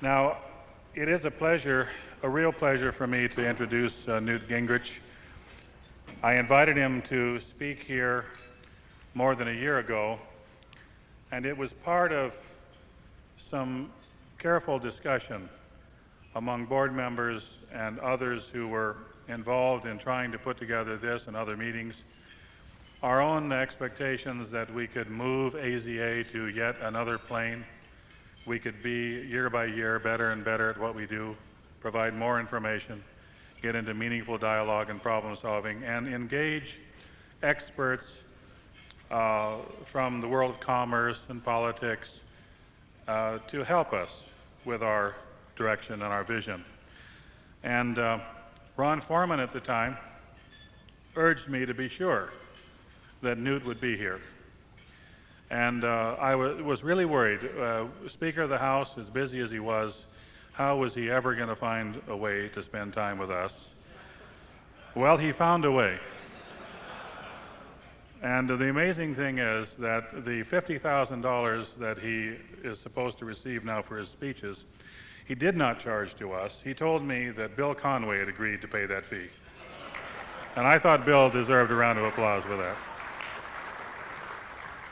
Now, it is a pleasure, a real pleasure for me to introduce Newt Gingrich. I invited him to speak here more than a year ago, and it was part of some careful discussion among board members and others who were involved in trying to put together this and other meetings. Our own expectations that we could move AZA to yet another plane. We could be, year by year, better and better at what we do, provide more information, get into meaningful dialogue and problem solving, and engage experts from the world of commerce and politics to help us with our direction and our vision. And Ron Foreman at the time urged me to be sure that Newt would be here. And I was really worried. Speaker of the House, as busy as he was, how was he ever going to find a way to spend time with us? Well, he found a way. And the amazing thing is that the $50,000 that he is supposed to receive now for his speeches, he did not charge to us. He told me that Bill Conway had agreed to pay that fee. And I thought Bill deserved a round of applause for that.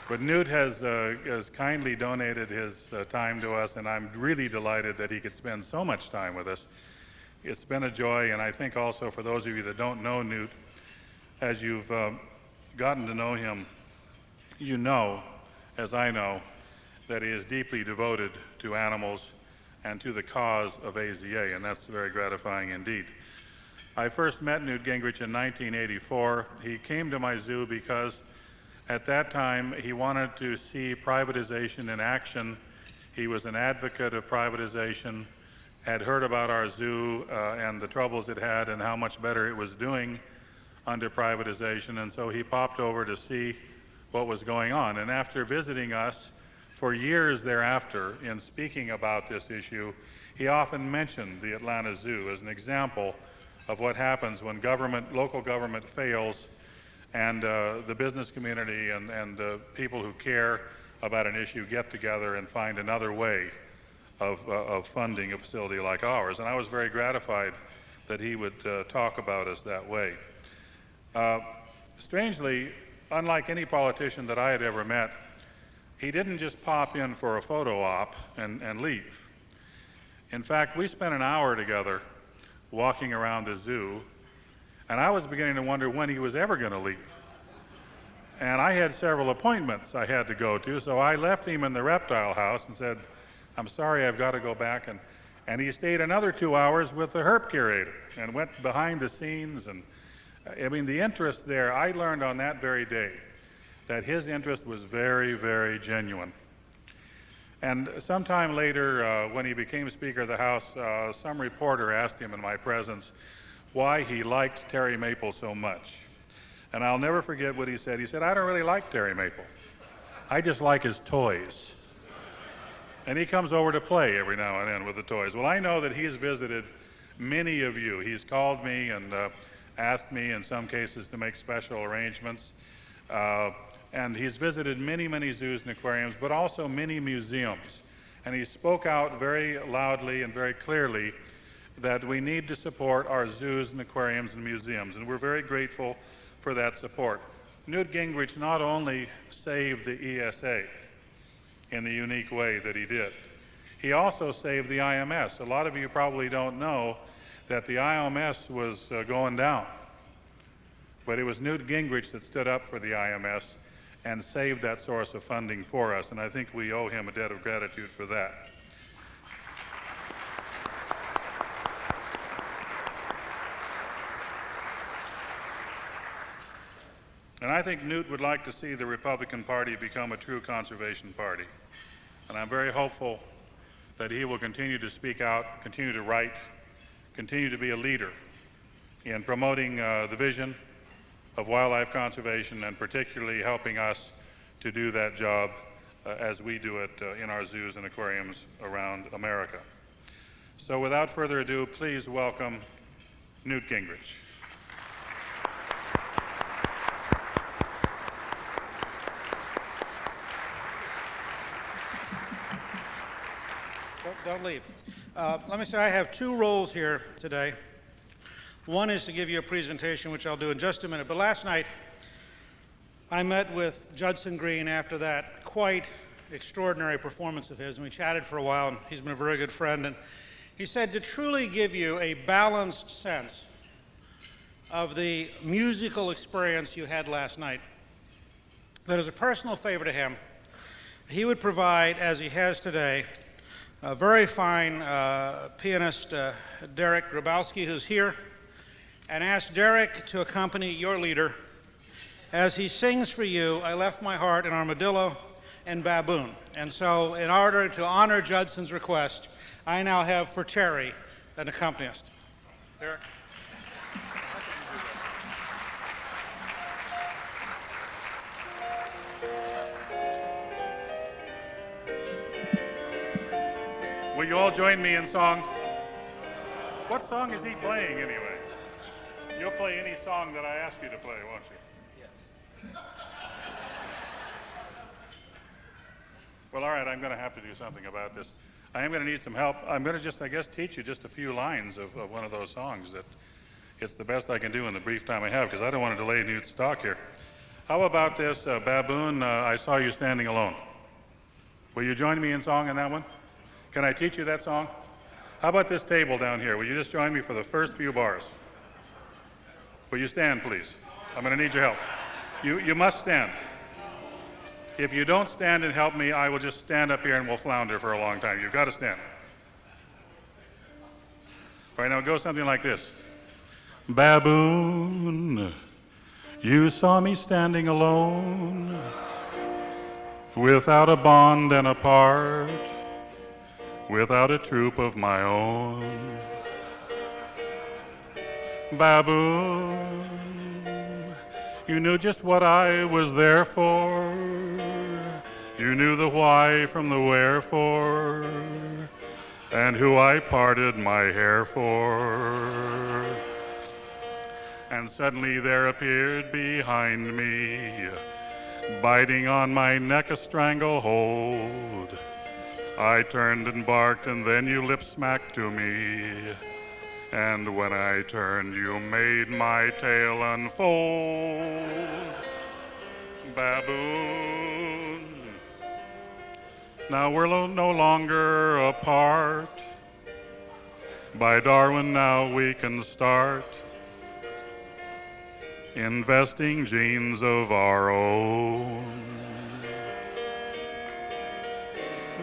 But Newt has kindly donated his time to us, and I'm really delighted that he could spend so much time with us. It's been a joy, and I think also for those of you that don't know Newt, as you've gotten to know him, you know, as I know, that he is deeply devoted to animals and to the cause of AZA, and that's very gratifying indeed. I first met Newt Gingrich in 1984. He came to my zoo because at that time, he wanted to see privatization in action. He was an advocate of privatization, had heard about our zoo and the troubles it had and how much better it was doing under privatization, and so he popped over to see what was going on. And after visiting us for years thereafter in speaking about this issue, he often mentioned the Atlanta Zoo as an example of what happens when government, local government fails, and the business community and people who care about an issue get together and find another way of funding a facility like ours. And I was very gratified that he would talk about us that way. Strangely, unlike any politician that I had ever met, he didn't just pop in for a photo op and leave. In fact, we spent an hour together walking around the zoo, and I was beginning to wonder when he was ever going to leave. And I had several appointments I had to go to, so I left him in the reptile house and said, I'm sorry, I've got to go back. And he stayed another 2 hours with the herp curator and went behind the scenes. And I mean, the interest there, I learned on that very day that his interest was very, very genuine. And sometime later, when he became Speaker of the House, some reporter asked him in my presence why he liked Terry Maple so much. And I'll never forget what he said. He said, I don't really like Terry Maple. I just like his toys. And he comes over to play every now and then with the toys. Well, I know that he's visited many of you. He's called me and asked me in some cases to make special arrangements. And he's visited many, many zoos and aquariums, but also many museums. And he spoke out very loudly and very clearly that we need to support our zoos and aquariums and museums, and we're very grateful for that support. Newt Gingrich not only saved the ESA in the unique way that he did, he also saved the IMS. A lot of you probably don't know that the IMS was going down, but it was Newt Gingrich that stood up for the IMS and saved that source of funding for us, and I think we owe him a debt of gratitude for that. And I think Newt would like to see the Republican Party become a true conservation party. And I'm very hopeful that he will continue to speak out, continue to write, continue to be a leader in promoting the vision of wildlife conservation and particularly helping us to do that job as we do it in our zoos and aquariums around America. So without further ado, please welcome Newt Gingrich. Don't leave. Let me say I have two roles here today. One is to give you a presentation, which I'll do in just a minute. But last night, I met with Judson Green after that quite extraordinary performance of his, and we chatted for a while, and he's been a very good friend. And he said to truly give you a balanced sense of the musical experience you had last night, that as a personal favor to him, he would provide, as he has today, a very fine pianist, Derek Grabowski, who's here, and ask Derek to accompany your leader as he sings for you, "I Left My Heart in Armadillo" and "Baboon." And so in order to honor Judson's request, I now have for Terry an accompanist. Derek? Will you all join me in song? What song is he playing anyway? You'll play any song that I ask you to play, won't you? Yes. Well, all right, I'm going to have to do something about this. I am going to need some help. I'm going to just, I guess, teach you just a few lines of one of those songs that it's the best I can do in the brief time I have, because I don't want to delay Newt's talk here. How about this, Baboon, I Saw You Standing Alone? Will you join me in song on that one? Can I teach you that song? How about this table down here? Will you just join me for the first few bars? Will you stand, please? I'm going to need your help. You must stand. If you don't stand and help me, I will just stand up here and we'll flounder for a long time. You've got to stand. All right, now go something like this. Baboon, you saw me standing alone, without a bond and apart, without a troop of my own. Baboon, you knew just what I was there for. You knew the why from the wherefore, and who I parted my hair for. And suddenly there appeared behind me, biting on my neck a stranglehold. I turned and barked, and then you lip-smacked to me. And when I turned, you made my tail unfold. Baboon, now we're no longer apart. By Darwin, now we can start investing genes of our own.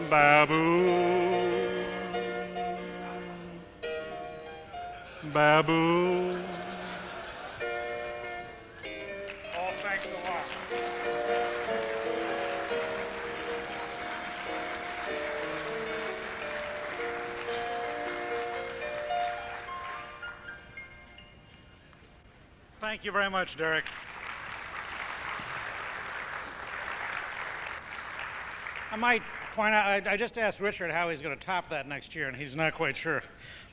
Baboon, baboon. Oh, thanks a lot. Thank you very much, Derek. I might point out, I just asked Richard how he's going to top that next year, and he's not quite sure.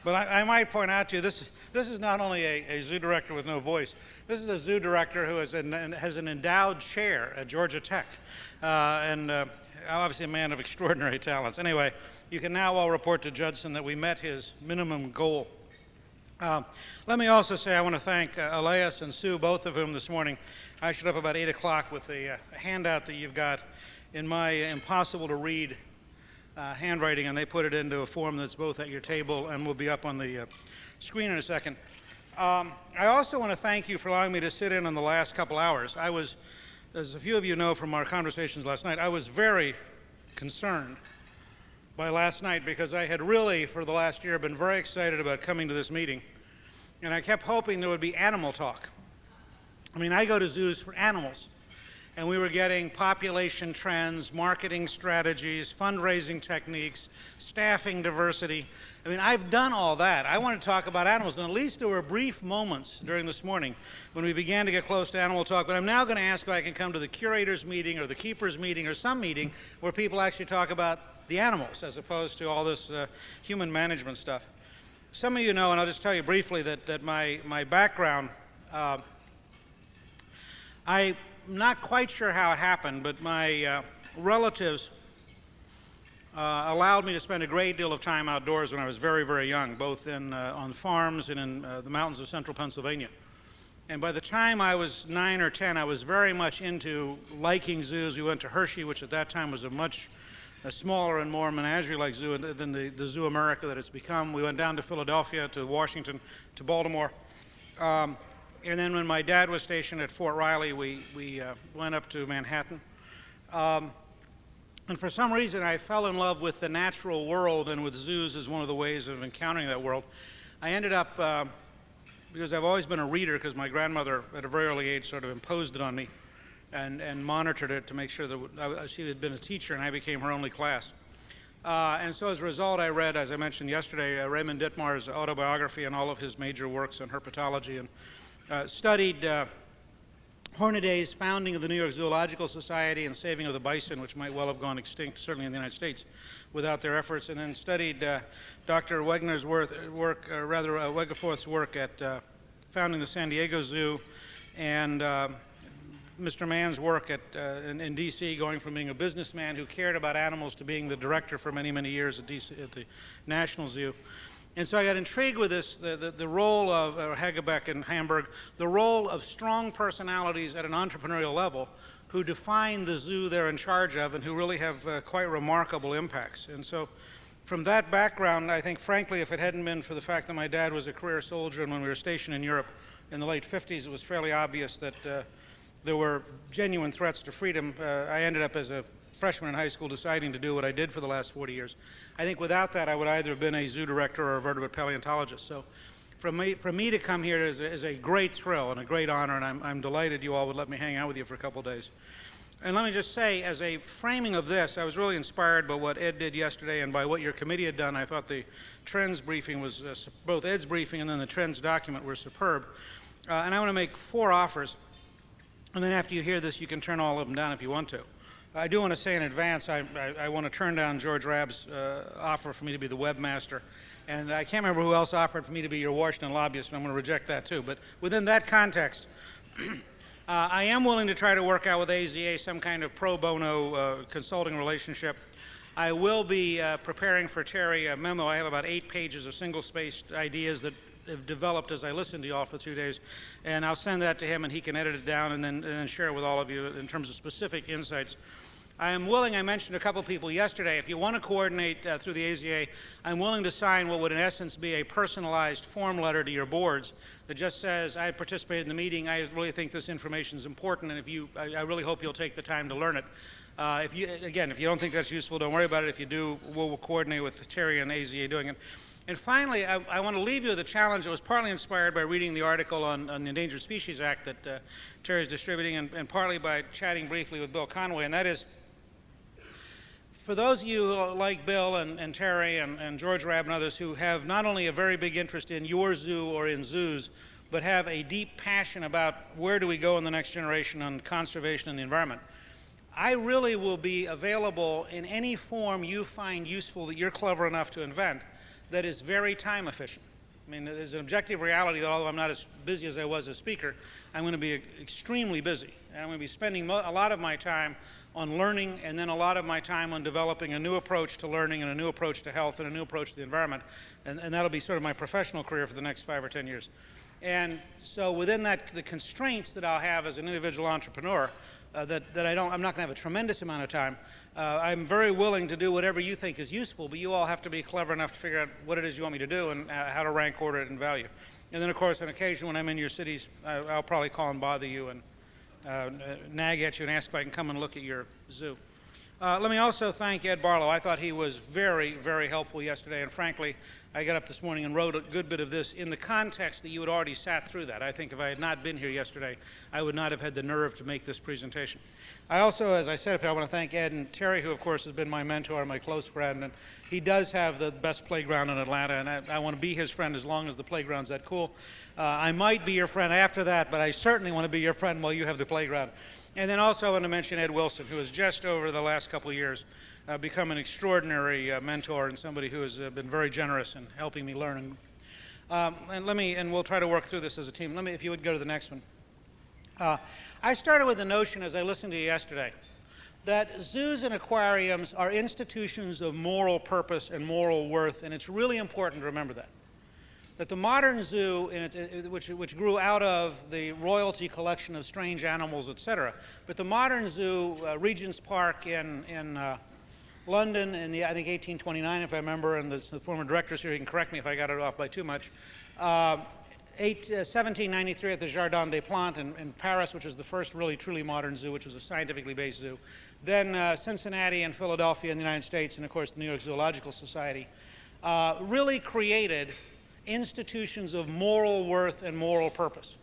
But I might point out to you, this is not only a zoo director with no voice, this is a zoo director who has an endowed chair at Georgia Tech, and obviously a man of extraordinary talents. Anyway, you can now all report to Judson that we met his minimum goal. Let me also say I want to thank Elias and Sue, both of whom this morning I showed up about 8 o'clock with a handout that you've got in my impossible-to-read handwriting, and they put it into a form that's both at your table and will be up on the screen in a second. I also want to thank you for allowing me to sit in on the last couple hours. I was, as a few of you know from our conversations last night, I was very concerned by last night because I had really, for the last year, been very excited about coming to this meeting, and I kept hoping there would be animal talk. I mean, I go to zoos for animals. And we were getting population trends, marketing strategies, fundraising techniques, staffing diversity. I mean, I've done all that. I want to talk about animals. And at least there were brief moments during this morning when we began to get close to animal talk. But I'm now going to ask if I can come to the curators meeting or the keepers meeting or some meeting where people actually talk about the animals as opposed to all this human management stuff. Some of you know, and I'll just tell you briefly, that my background, I'm not quite sure how it happened, but my relatives allowed me to spend a great deal of time outdoors when I was very, very young, both on farms and in the mountains of central Pennsylvania. And by the time I was 9 or 10, I was very much into liking zoos. We went to Hershey, which at that time was a much smaller and more menagerie-like zoo than the Zoo America that it's become. We went down to Philadelphia, to Washington, to Baltimore. And then when my dad was stationed at Fort Riley, we went up to Manhattan. And for some reason, I fell in love with the natural world and with zoos as one of the ways of encountering that world. I ended up, because I've always been a reader, because my grandmother at a very early age sort of imposed it on me and monitored it to make sure that she had been a teacher and I became her only class. And so as a result, I read, as I mentioned yesterday, Raymond Dittmar's autobiography and all of his major works on herpetology, and studied Hornaday's founding of the New York Zoological Society and saving of the bison, which might well have gone extinct, certainly in the United States, without their efforts, and then studied Dr. Wegeforth's work at founding the San Diego Zoo, and Mr. Mann's work in D.C., going from being a businessman who cared about animals to being the director for many, many years at the National Zoo. And so I got intrigued with this, the role of Hagebeck and Hamburg, the role of strong personalities at an entrepreneurial level who define the zoo they're in charge of and who really have quite remarkable impacts. And so from that background, I think, frankly, if it hadn't been for the fact that my dad was a career soldier and when we were stationed in Europe in the late 50s, it was fairly obvious that there were genuine threats to freedom. I ended up as a freshman in high school deciding to do what I did for the last 40 years. I think without that, I would either have been a zoo director or a vertebrate paleontologist. So for me to come here is a great thrill and a great honor, and I'm delighted you all would let me hang out with you for a couple of days. And let me just say, as a framing of this, I was really inspired by what Ed did yesterday and by what your committee had done. I thought the trends briefing was, both Ed's briefing and then the trends document were superb. And I want to make 4 offers. And then after you hear this, you can turn all of them down if you want to. I do want to say in advance, I want to turn down George Rabb's offer for me to be the webmaster. And I can't remember who else offered for me to be your Washington lobbyist, but I'm going to reject that too. But within that context, I am willing to try to work out with AZA some kind of pro bono consulting relationship. I will be preparing for Terry a memo. I have about 8 pages of single-spaced ideas that have developed as I listened to you all for 2 days, and I'll send that to him and he can edit it down and then share it with all of you in terms of specific insights. I am willing, I mentioned a couple people yesterday, if you want to coordinate through the AZA, I'm willing to sign what would in essence be a personalized form letter to your boards that just says, I participated in the meeting, I really think this information is important, and I really hope you'll take the time to learn it. If you don't think that's useful, don't worry about it. If you do, we'll coordinate with Terry and AZA doing it. And finally, I want to leave you with a challenge that was partly inspired by reading the article on the Endangered Species Act that Terry is distributing, and partly by chatting briefly with Bill Conway, and that is, for those of you like Bill and Terry and George Rabb and others who have not only a very big interest in your zoo or in zoos, but have a deep passion about where do we go in the next generation on conservation and the environment, I really will be available in any form you find useful that you're clever enough to invent that is very time efficient. I mean, there's an objective reality that although I'm not as busy as I was as speaker, I'm going to be extremely busy. And I'm going to be spending a lot of my time on learning and then a lot of my time on developing a new approach to learning and a new approach to health and a new approach to the environment. And that'll be sort of my professional career for the next 5 or 10 years. And so within that, the constraints that I'll have as an individual entrepreneur, I'm not going to have a tremendous amount of time. I'm very willing to do whatever you think is useful, but you all have to be clever enough to figure out what it is you want me to do and how to rank order it in value. And then, of course, on occasion when I'm in your cities, I'll probably call and bother you and nag at you and ask if I can come and look at your zoo. Let me also thank Ed Barlow. I thought he was very, very helpful yesterday, and frankly, I got up this morning and wrote a good bit of this in the context that you had already sat through that. I think if I had not been here yesterday, I would not have had the nerve to make this presentation. I also, as I said, I want to thank Ed and Terry, who of course has been my mentor and my close friend, and he does have the best playground in Atlanta, and I want to be his friend as long as the playground's that cool. I might be your friend after that, but I certainly want to be your friend while you have the playground. And then also I want to mention Ed Wilson, who has just over the last couple of years become an extraordinary mentor and somebody who has been very generous in helping me learn. And we'll try to work through this as a team. If you would go to the next one. I started with the notion as I listened to you yesterday that zoos and aquariums are institutions of moral purpose and moral worth, and it's really important to remember that. That the modern zoo, which grew out of the royalty collection of strange animals, etc., but the modern zoo, Regent's Park in London in I think 1829, if I remember, and the former directors here, he can correct me if I got it off by too much. 1793 at the Jardin des Plantes in Paris, which was the first really truly modern zoo, which was a scientifically based zoo. Then Cincinnati and Philadelphia in the United States, and of course the New York Zoological Society, really created institutions of moral worth and moral purpose.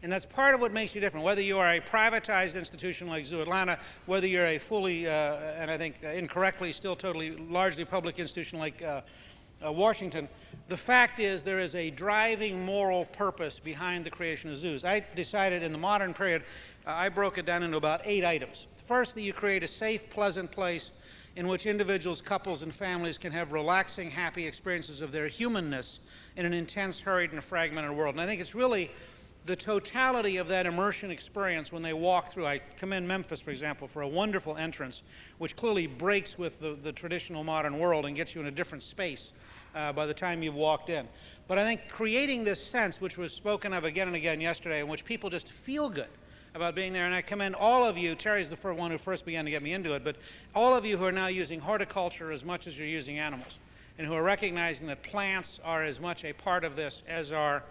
And that's part of what makes you different. Whether you are a privatized institution like Zoo Atlanta, whether you're a fully, and I think incorrectly, still totally largely public institution like Washington, the fact is there is a driving moral purpose behind the creation of zoos. I decided in the modern period, I broke it down into about 8 items. First, that you create a safe, pleasant place in which individuals, couples, and families can have relaxing, happy experiences of their humanness in an intense, hurried, and fragmented world. And I think it's really the totality of that immersion experience when they walk through. I commend Memphis, for example, for a wonderful entrance, which clearly breaks with the traditional modern world and gets you in a different space by the time you've walked in. But I think creating this sense, which was spoken of again and again yesterday, in which people just feel good about being there, and I commend all of you. Terry's the one who first began to get me into it, but all of you who are now using horticulture as much as you're using animals, and who are recognizing that plants are as much a part of this as are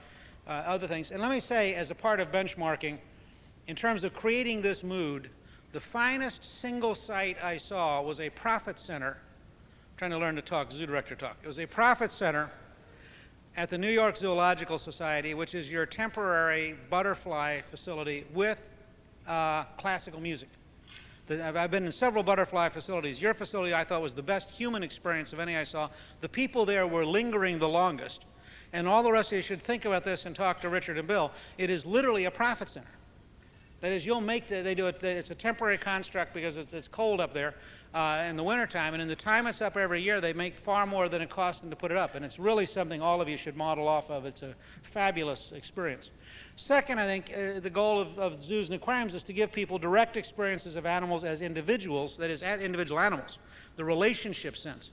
other things. And let me say, as a part of benchmarking, in terms of creating this mood, the finest single site I saw was a profit center. I'm trying to learn to talk, zoo director talk. It was a profit center at the New York Zoological Society, which is your temporary butterfly facility with classical music. I've been in several butterfly facilities. Your facility, I thought, was the best human experience of any I saw. The people there were lingering the longest. And all the rest of you should think about this and talk to Richard and Bill. It is literally a profit center. That is, you'll make they do it. It's a temporary construct because it's cold up there in the wintertime, and in the time it's up every year, they make far more than it costs them to put it up, and it's really something all of you should model off of. It's a fabulous experience. Second, I think the goal of zoos and aquariums is to give people direct experiences of animals as individuals, that is, as individual animals, the relationship sense,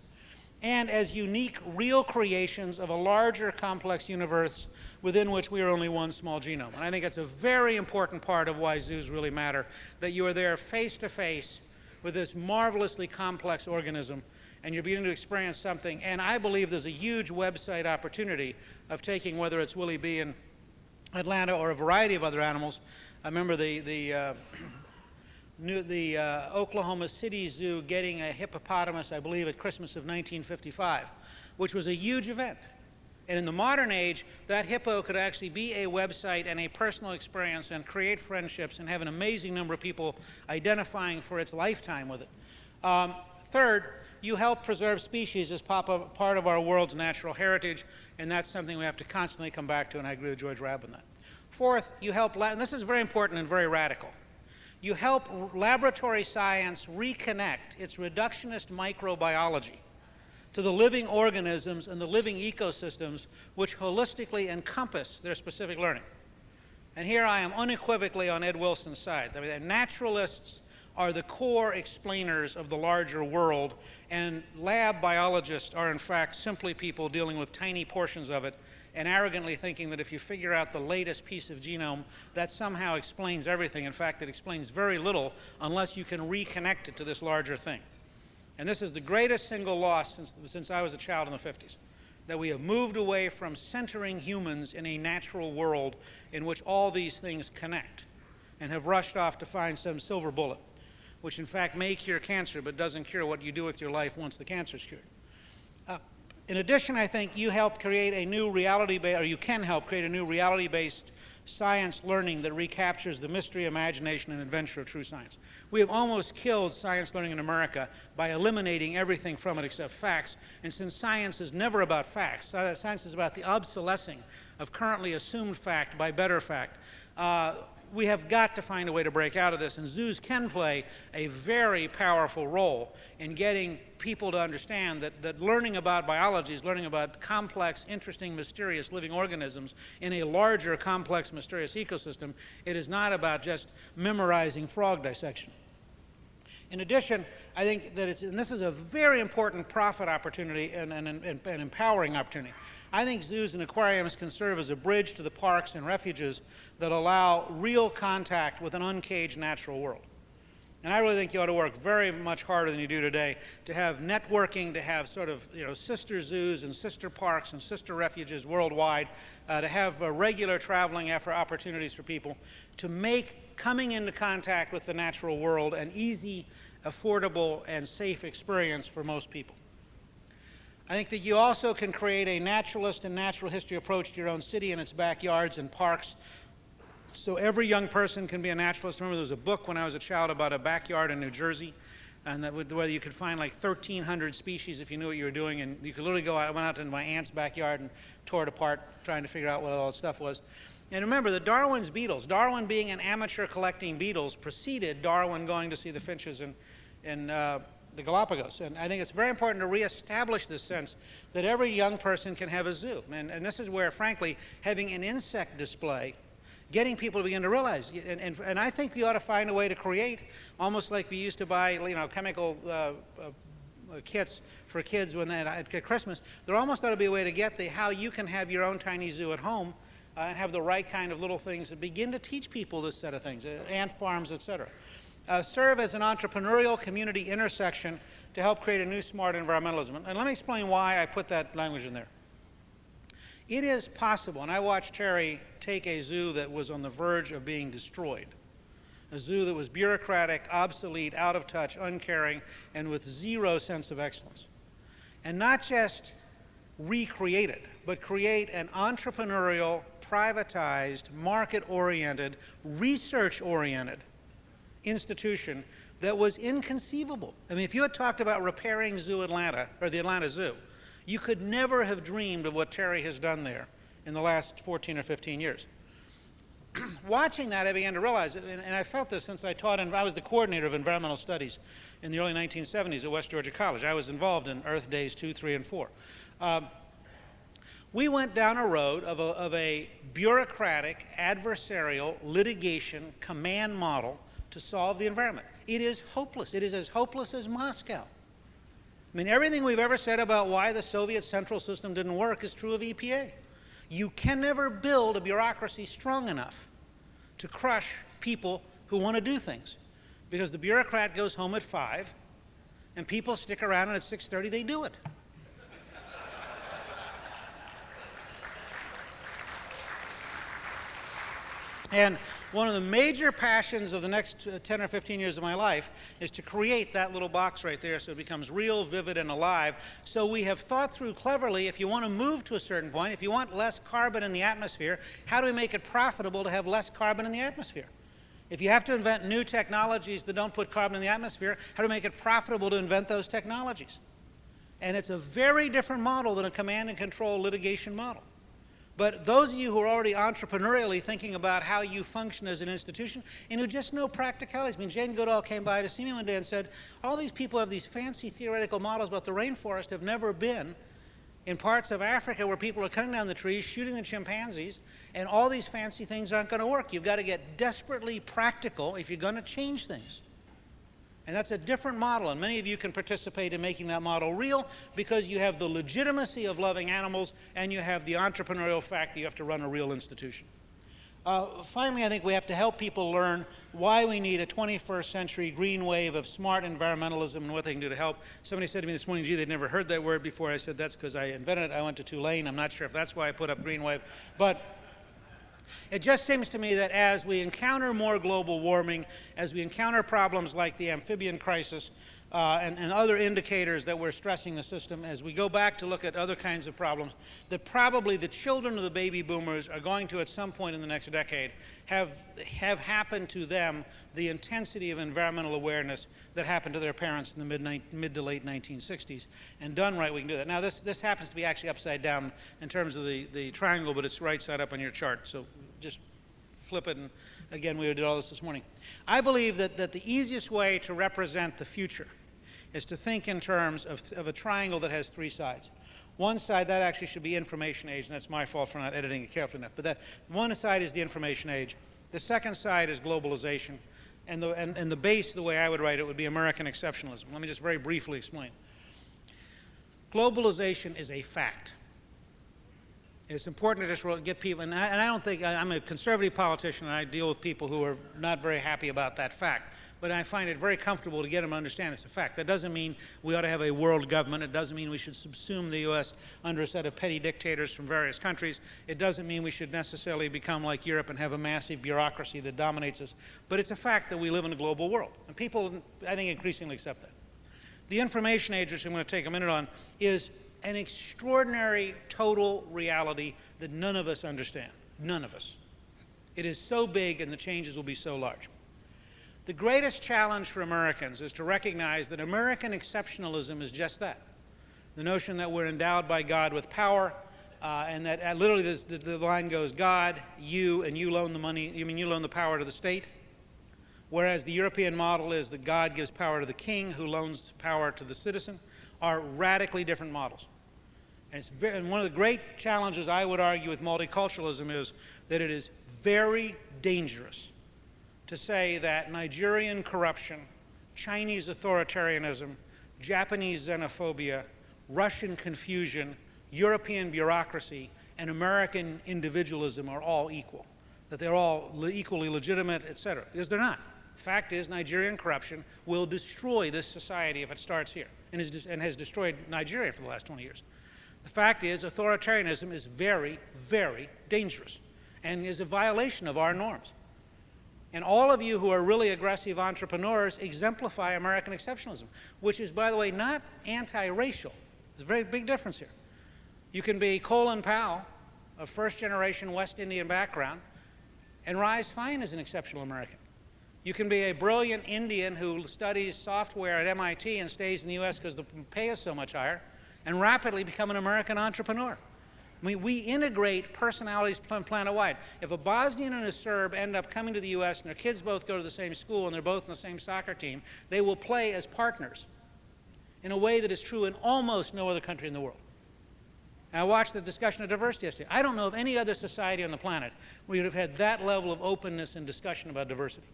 and as unique, real creations of a larger, complex universe within which we are only one small genome. And I think it's a very important part of why zoos really matter, that you are there face to face with this marvelously complex organism, and you're beginning to experience something. And I believe there's a huge website opportunity of taking, whether it's Willie B. in Atlanta or a variety of other animals. I remember the Oklahoma City Zoo getting a hippopotamus, I believe, at Christmas of 1955, which was a huge event. And in the modern age, that hippo could actually be a website and a personal experience and create friendships and have an amazing number of people identifying for its lifetime with it. Third, you help preserve species as part of our world's natural heritage, and that's something we have to constantly come back to, and I agree with George Rabb on that. Fourth, you help, and this is very important and very radical, you help laboratory science reconnect its reductionist microbiology to the living organisms and the living ecosystems which holistically encompass their specific learning. And here I am unequivocally on Ed Wilson's side. I mean, naturalists are the core explainers of the larger world, and lab biologists are in fact simply people dealing with tiny portions of it and arrogantly thinking that if you figure out the latest piece of genome, that somehow explains everything. In fact, it explains very little unless you can reconnect it to this larger thing. And this is the greatest single loss since I was a child in the 50s, that we have moved away from centering humans in a natural world in which all these things connect, and have rushed off to find some silver bullet, which in fact may cure cancer but doesn't cure what you do with your life once the cancer is cured. In addition, I think you help create a new reality-based, or you can help create a new reality-based science learning that recaptures the mystery, imagination, and adventure of true science. We have almost killed science learning in America by eliminating everything from it except facts. And since science is never about facts, science is about the obsolescing of currently assumed fact by better fact, we have got to find a way to break out of this, and zoos can play a very powerful role in getting people to understand that learning about biology is learning about complex, interesting, mysterious living organisms in a larger, complex, mysterious ecosystem. It is not about just memorizing frog dissection. In addition, I think that and this is a very important profit opportunity and an empowering opportunity. I think zoos and aquariums can serve as a bridge to the parks and refuges that allow real contact with an uncaged natural world. And I really think you ought to work very much harder than you do today to have networking, to have sort of, sister zoos and sister parks and sister refuges worldwide, to have regular traveling opportunities for people, to make coming into contact with the natural world an easy, affordable, and safe experience for most people. I think that you also can create a naturalist and natural history approach to your own city and its backyards and parks, so every young person can be a naturalist. Remember, there was a book when I was a child about a backyard in New Jersey, and where you could find like 1,300 species if you knew what you were doing, and you could literally go out. I went out into my aunt's backyard and tore it apart, trying to figure out what all the stuff was. And remember, the Darwin's beetles, Darwin being an amateur collecting beetles, preceded Darwin going to see the finches in the Galapagos. And I think it's very important to reestablish this sense that every young person can have a zoo. And this is where, frankly, having an insect display, getting people to begin to realize, and I think you ought to find a way to create, almost like we used to buy, chemical kits for kids when at Christmas. There almost ought to be a way to get how you can have your own tiny zoo at home and have the right kind of little things that begin to teach people this set of things, ant farms, etc. Serve as an entrepreneurial community intersection to help create a new smart environmentalism. And let me explain why I put that language in there. It is possible, and I watched Terry take a zoo that was on the verge of being destroyed, a zoo that was bureaucratic, obsolete, out of touch, uncaring, and with zero sense of excellence, and not just recreate it, but create an entrepreneurial, privatized, market-oriented, research-oriented institution that was inconceivable. I mean, if you had talked about repairing Zoo Atlanta, or the Atlanta Zoo, you could never have dreamed of what Terry has done there in the last 14 or 15 years. Watching that, I began to realize, and I felt this since I was the coordinator of environmental studies in the early 1970s at West Georgia College. I was involved in Earth Days 2, 3, and 4. We went down a road of a bureaucratic, adversarial, litigation, command model to solve the environment. It is hopeless. It is as hopeless as Moscow. I mean, everything we've ever said about why the Soviet central system didn't work is true of EPA. You can never build a bureaucracy strong enough to crush people who want to do things, because the bureaucrat goes home at 5, and people stick around, and at 6:30 they do it. And one of the major passions of the next 10 or 15 years of my life is to create that little box right there so it becomes real, vivid, and alive. So we have thought through cleverly, if you want to move to a certain point, if you want less carbon in the atmosphere, how do we make it profitable to have less carbon in the atmosphere? If you have to invent new technologies that don't put carbon in the atmosphere, how do we make it profitable to invent those technologies? And it's a very different model than a command and control litigation model. But those of you who are already entrepreneurially thinking about how you function as an institution and who just know practicalities. I mean, Jane Goodall came by to see me one day and said, all these people have these fancy theoretical models about the rainforest, have never been in parts of Africa where people are cutting down the trees, shooting the chimpanzees, and all these fancy things aren't going to work. You've got to get desperately practical if you're going to change things. And that's a different model, and many of you can participate in making that model real because you have the legitimacy of loving animals and you have the entrepreneurial fact that you have to run a real institution. Finally, I think we have to help people learn why we need a 21st century green wave of smart environmentalism and what they can do to help. Somebody said to me this morning, gee, they'd never heard that word before. I said, that's because I invented it. I went to Tulane. I'm not sure if that's why I put up green wave. But it just seems to me that as we encounter more global warming, as we encounter problems like the amphibian crisis and other indicators that we're stressing the system, as we go back to look at other kinds of problems, that probably the children of the baby boomers are going to, at some point in the next decade, have happened to them the intensity of environmental awareness that happened to their parents in the mid to late 1960s. And done right, we can do that. Now, this happens to be actually upside down in terms of the triangle, but it's right side up on your chart. So just flip it, and again, we did all this morning. I believe that the easiest way to represent the future is to think in terms of a triangle that has 3 sides. One side, that actually should be information age, and that's my fault for not editing it carefully enough. But that one side is the information age. The second side is globalization. And the base, the way I would write it, would be American exceptionalism. Let me just very briefly explain. Globalization is a fact. It's important to just get people, and I don't think, I'm a conservative politician and I deal with people who are not very happy about that fact, but I find it very comfortable to get them to understand it's a fact. That doesn't mean we ought to have a world government. It doesn't mean we should subsume the U.S. under a set of petty dictators from various countries. It doesn't mean we should necessarily become like Europe and have a massive bureaucracy that dominates us. But it's a fact that we live in a global world, and people, I think, increasingly accept that. The information age, which I'm going to take a minute on, is an extraordinary total reality that none of us understand. None of us. It is so big and the changes will be so large. The greatest challenge for Americans is to recognize that American exceptionalism is just that. The notion that we're endowed by God with power, and that literally the line goes, God, you, and you loan the money, you mean you loan the power to the state? Whereas the European model is that God gives power to the king who loans power to the citizen, are radically different models. And one of the great challenges I would argue with multiculturalism is that it is very dangerous to say that Nigerian corruption, Chinese authoritarianism, Japanese xenophobia, Russian confusion, European bureaucracy, and American individualism are all equal, that they're all equally legitimate, etc. Because they're not. The fact is, Nigerian corruption will destroy this society if it starts here, and has destroyed Nigeria for the last 20 years. The fact is, authoritarianism is very, very dangerous and is a violation of our norms. And all of you who are really aggressive entrepreneurs exemplify American exceptionalism, which is, by the way, not anti-racial. There's a very big difference here. You can be Colin Powell, of first-generation West Indian background, and rise fine as an exceptional American. You can be a brilliant Indian who studies software at MIT and stays in the U.S. because the pay is so much higher, and rapidly become an American entrepreneur. I mean, we integrate personalities planet-wide. If a Bosnian and a Serb end up coming to the U.S. and their kids both go to the same school and they're both in the same soccer team, they will play as partners in a way that is true in almost no other country in the world. And I watched the discussion of diversity yesterday. I don't know of any other society on the planet where you'd have had that level of openness and discussion about diversity.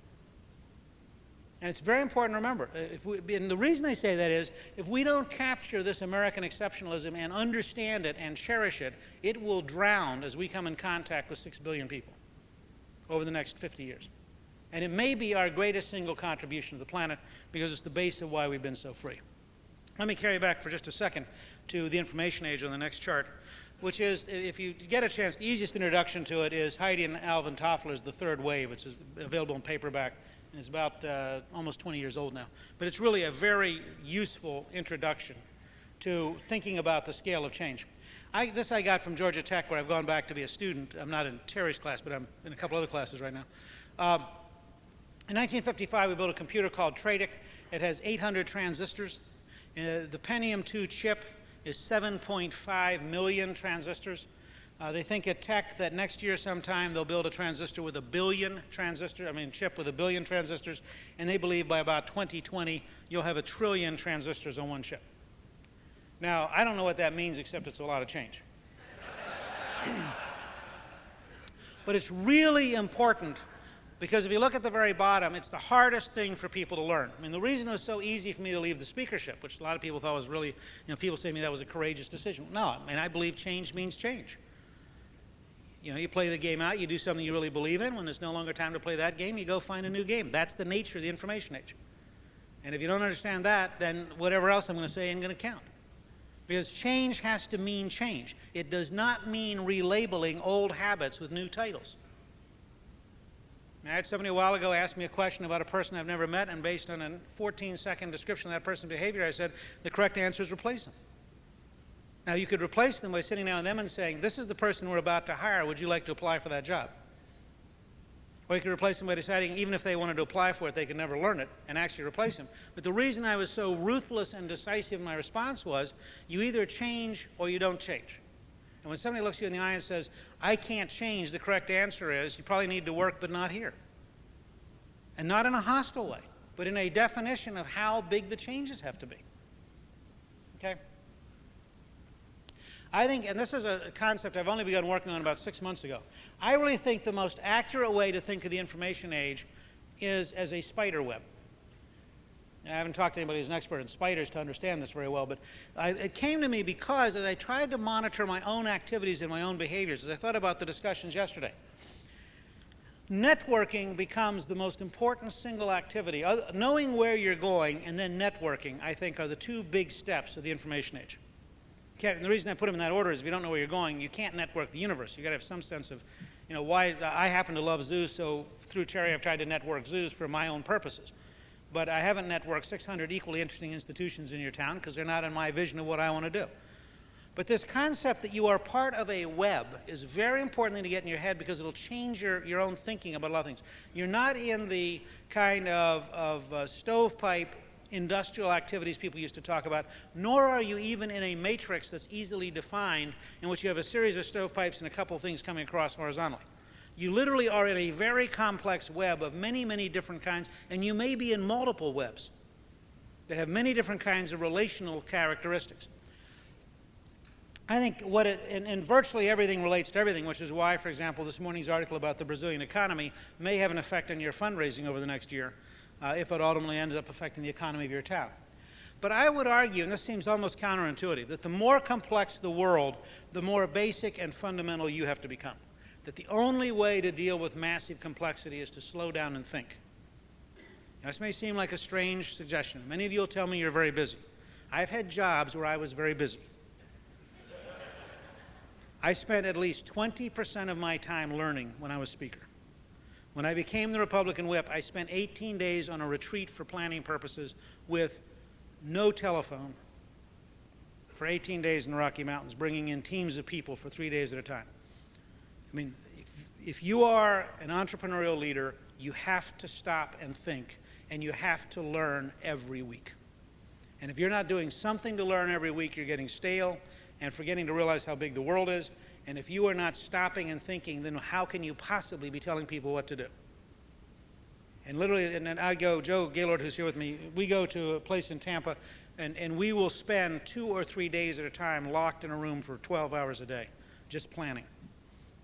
And it's very important to remember, and the reason I say that is, if we don't capture this American exceptionalism and understand it and cherish it, it will drown as we come in contact with 6 billion people over the next 50 years. And it may be our greatest single contribution to the planet because it's the base of why we've been so free. Let me carry back for just a second to the information age on the next chart, which is, if you get a chance, the easiest introduction to it is Heidi and Alvin Toffler's The Third Wave, which is available in paperback. And it's about almost 20 years old now. But it's really a very useful introduction to thinking about the scale of change. This I got from Georgia Tech, where I've gone back to be a student. I'm not in Terry's class, but I'm in a couple other classes right now. In 1955, we built a computer called Tradic. It has 800 transistors. The Pentium 2 chip is 7.5 million transistors. They think at Tech that next year sometime they'll build a transistor with 1 billion transistors, chip with 1 billion transistors, and they believe by about 2020 you'll have 1 trillion transistors on one chip. Now, I don't know what that means except it's a lot of change. But it's really important because if you look at the very bottom, it's the hardest thing for people to learn. The reason it was so easy for me to leave the speakership, which a lot of people thought was really, people say to me that was a courageous decision. No, I believe change means change. You play the game out, you do something you really believe in. When there's no longer time to play that game, you go find a new game. That's the nature of the information age. And if you don't understand that, then whatever else I'm going to say ain't going to count. Because change has to mean change. It does not mean relabeling old habits with new titles. I had somebody a while ago ask me a question about a person I've never met, and based on a 14-second description of that person's behavior, I said, the correct answer is replace them. Now, you could replace them by sitting down with them and saying, this is the person we're about to hire. Would you like to apply for that job? Or you could replace them by deciding, even if they wanted to apply for it, they could never learn it and actually replace them. But the reason I was so ruthless and decisive in my response was, you either change or you don't change. And when somebody looks you in the eye and says, I can't change, the correct answer is, you probably need to work, but not here. And not in a hostile way, but in a definition of how big the changes have to be. Okay? I think, and this is a concept I've only begun working on about 6 months ago, I really think the most accurate way to think of the information age is as a spider web. I haven't talked to anybody who's an expert in spiders to understand this very well, but it came to me because as I tried to monitor my own activities and my own behaviors, as I thought about the discussions yesterday, networking becomes the most important single activity. Knowing where you're going and then networking, I think, are the two big steps of the information age. And the reason I put them in that order is if you don't know where you're going, you can't network the universe. You've got to have some sense of, you know, why. I happen to love zoos, so through Terry I've tried to network zoos for my own purposes. But I haven't networked 600 equally interesting institutions in your town because they're not in my vision of what I want to do. But this concept that you are part of a web is very important thing to get in your head because it'll change your own thinking about a lot of things. You're not in the kind of stovepipe industrial activities people used to talk about, nor are you even in a matrix that's easily defined in which you have a series of stovepipes and a couple of things coming across horizontally. You literally are in a very complex web of many, many different kinds, and you may be in multiple webs that have many different kinds of relational characteristics. I think and virtually everything relates to everything, which is why, for example, this morning's article about the Brazilian economy may have an effect on your fundraising over the next year, if it ultimately ends up affecting the economy of your town. But I would argue, and this seems almost counterintuitive, that the more complex the world, the more basic and fundamental you have to become. That the only way to deal with massive complexity is to slow down and think. Now, this may seem like a strange suggestion. Many of you will tell me you're very busy. I've had jobs where I was very busy. I spent at least 20% of my time learning when I was speaker. When I became the Republican whip, I spent 18 days on a retreat for planning purposes with no telephone for 18 days in the Rocky Mountains, bringing in teams of people for 3 days at a time. I mean, if you are an entrepreneurial leader, you have to stop and think, and you have to learn every week. And if you're not doing something to learn every week, you're getting stale and forgetting to realize how big the world is. And if you are not stopping and thinking, then how can you possibly be telling people what to do? And literally, and then Joe Gaylord, who's here with me, we go to a place in Tampa, and we will spend 2 or 3 days at a time locked in a room for 12 hours a day, just planning.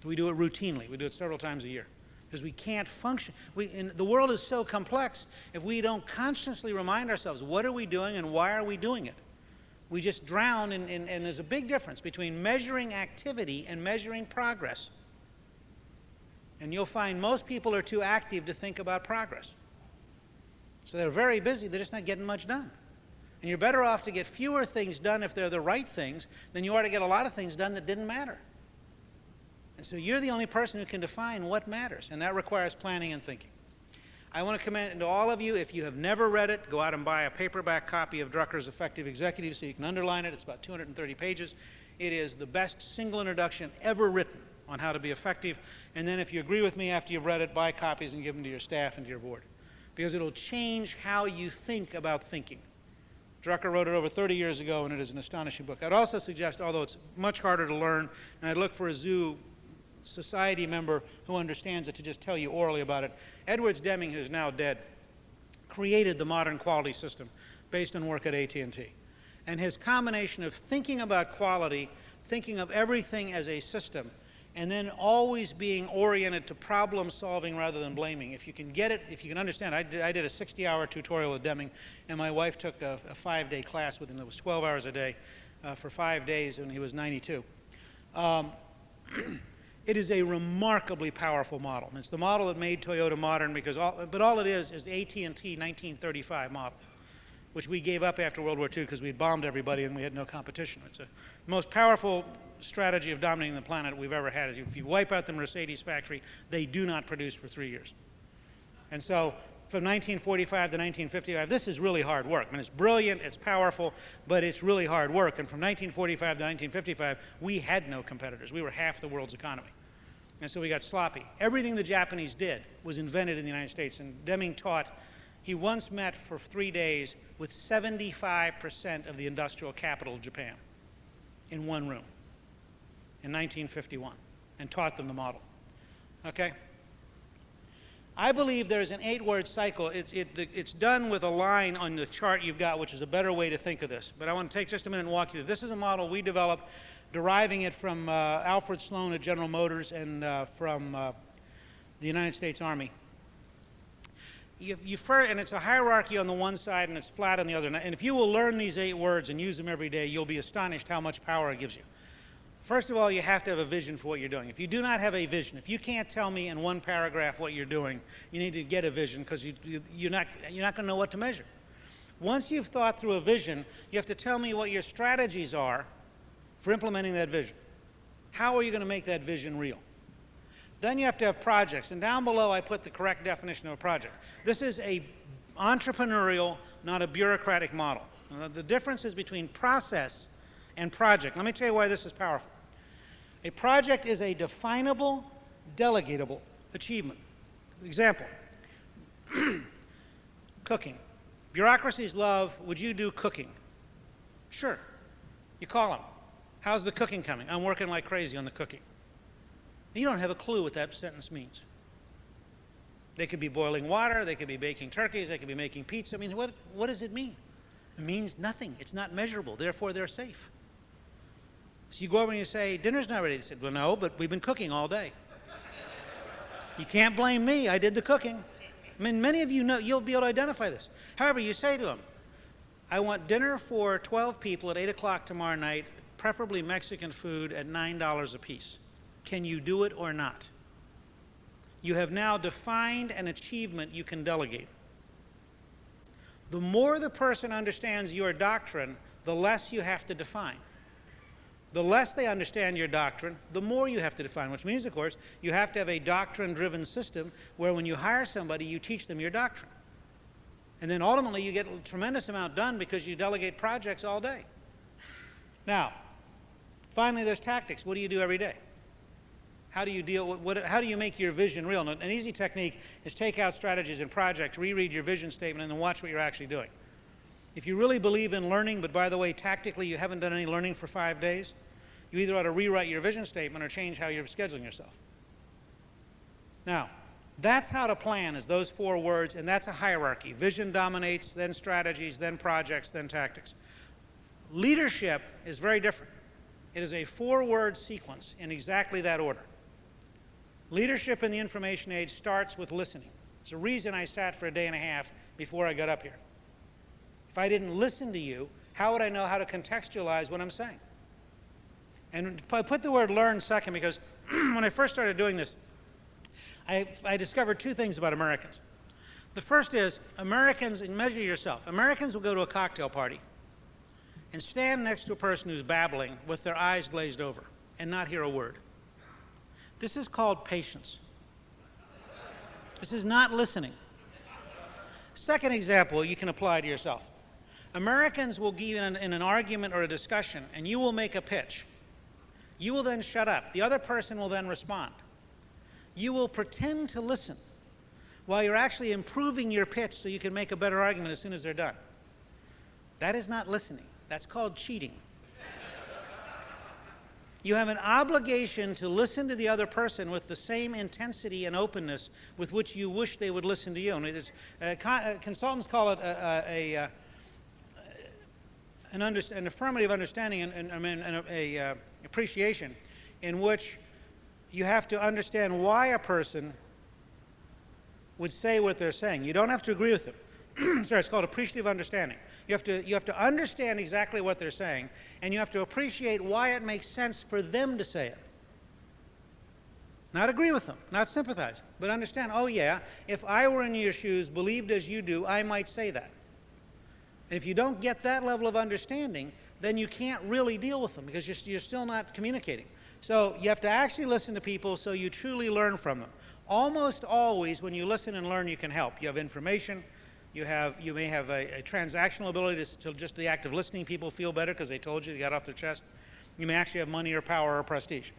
We do it routinely. We do it several times a year because we can't function. The world is so complex, if we don't consciously remind ourselves, what are we doing and why are we doing it? We just drown, and there's a big difference between measuring activity and measuring progress. And you'll find most people are too active to think about progress. So they're very busy, they're just not getting much done. And you're better off to get fewer things done if they're the right things than you are to get a lot of things done that didn't matter. And so you're the only person who can define what matters, and that requires planning and thinking. I want to commend to all of you, if you have never read it, go out and buy a paperback copy of Drucker's Effective Executive so you can underline it. It's about 230 pages. It is the best single introduction ever written on how to be effective. And then if you agree with me after you've read it, buy copies and give them to your staff and to your board, because it'll change how you think about thinking. Drucker wrote it over 30 years ago, and it is an astonishing book. I'd also suggest, although it's much harder to learn, and I'd look for a zoo society member who understands it to just tell you orally about it. Edwards Deming, who's now dead, created the modern quality system based on work at AT&T. And his combination of thinking about quality, thinking of everything as a system, and then always being oriented to problem solving rather than blaming. If you can get it, if you can understand, I did a 60-hour tutorial with Deming, and my wife took a 5-day class with him that was 12 hours a day for 5 days when he was 92. It is a remarkably powerful model. And it's the model that made Toyota modern, because all it is the AT&T 1935 model, which we gave up after World War II because we had bombed everybody and we had no competition. It's the most powerful strategy of dominating the planet we've ever had. Is if you wipe out the Mercedes factory, they do not produce for 3 years. And so from 1945 to 1955, this is really hard work. I mean, it's brilliant, it's powerful, but it's really hard work. And from 1945 to 1955, we had no competitors. We were half the world's economy. And so we got sloppy. Everything the Japanese did was invented in the United States. And Deming taught, he once met for 3 days with 75% of the industrial capital of Japan in one room in 1951 and taught them the model. Okay? I believe there's an 8-word cycle. It's done with a line on the chart you've got, which is a better way to think of this. But I want to take just a minute and walk you through. This is a model we developed, deriving it from Alfred Sloan at General Motors and from the United States Army. And it's a hierarchy on the one side and it's flat on the other. And if you will learn these 8 words and use them every day, you'll be astonished how much power it gives you. First of all, you have to have a vision for what you're doing. If you do not have a vision, if you can't tell me in one paragraph what you're doing, you need to get a vision, because you're not going to know what to measure. Once you've thought through a vision, you have to tell me what your strategies are for implementing that vision. How are you going to make that vision real? Then you have to have projects. And down below, I put the correct definition of a project. This is a entrepreneurial, not a bureaucratic model. Now, the difference is between process and project. Let me tell you why this is powerful. A project is a definable, delegatable achievement. Example, cooking. Bureaucracies love, would you do cooking? Sure. You call them. How's the cooking coming? I'm working like crazy on the cooking. You don't have a clue what that sentence means. They could be boiling water, they could be baking turkeys, they could be making pizza. I mean, what does it mean? It means nothing. It's not measurable. Therefore, they're safe. So you go over and you say, dinner's not ready. They said, well, no, but we've been cooking all day. You can't blame me. I did the cooking. I mean, many of you know, you'll be able to identify this. However, you say to them, I want dinner for 12 people at 8 o'clock tomorrow night, preferably Mexican food at $9 a piece. Can you do it or not? You have now defined an achievement you can delegate. The more the person understands your doctrine, the less you have to define. The less they understand your doctrine, the more you have to define, which means, of course, you have to have a doctrine-driven system where when you hire somebody, you teach them your doctrine. And then ultimately, you get a tremendous amount done because you delegate projects all day. Now, finally, there's tactics. What do you do every day? How do you deal with how do you make your vision real? And an easy technique is take out strategies and projects, reread your vision statement, and then watch what you're actually doing. If you really believe in learning, but by the way, tactically you haven't done any learning for 5 days, you either ought to rewrite your vision statement or change how you're scheduling yourself. Now, that's how to plan, is those 4 words, and that's a hierarchy. Vision dominates, then strategies, then projects, then tactics. Leadership is very different. It is a 4-word sequence in exactly that order. Leadership in the information age starts with listening. It's the reason I sat for a day and a half before I got up here. If I didn't listen to you, how would I know how to contextualize what I'm saying? And I put the word learn second because when I first started doing this, I discovered 2 things about Americans. The first is Americans, and measure yourself, Americans will go to a cocktail party and stand next to a person who's babbling with their eyes glazed over and not hear a word. This is called patience. This is not listening. Second example you can apply to yourself. Americans will give in an argument or a discussion, and you will make a pitch. You will then shut up. The other person will then respond. You will pretend to listen while you're actually improving your pitch so you can make a better argument as soon as they're done. That is not listening. That's called cheating. You have an obligation to listen to the other person with the same intensity and openness with which you wish they would listen to you. And it is, consultants call it an affirmative understanding and appreciation, in which you have to understand why a person would say what they're saying. You don't have to agree with them. Sorry, it's called appreciative understanding. You have to understand exactly what they're saying, and you have to appreciate why it makes sense for them to say it. Not agree with them, not sympathize, but understand, oh yeah, if I were in your shoes, believed as you do, I might say that. And if you don't get that level of understanding, then you can't really deal with them because you're still not communicating. So you have to actually listen to people so you truly learn from them. Almost always when you listen and learn, you can help. You have information. You may have a transactional ability to just the act of listening people feel better because they told you, they got off their chest. You may actually have money or power or prestige.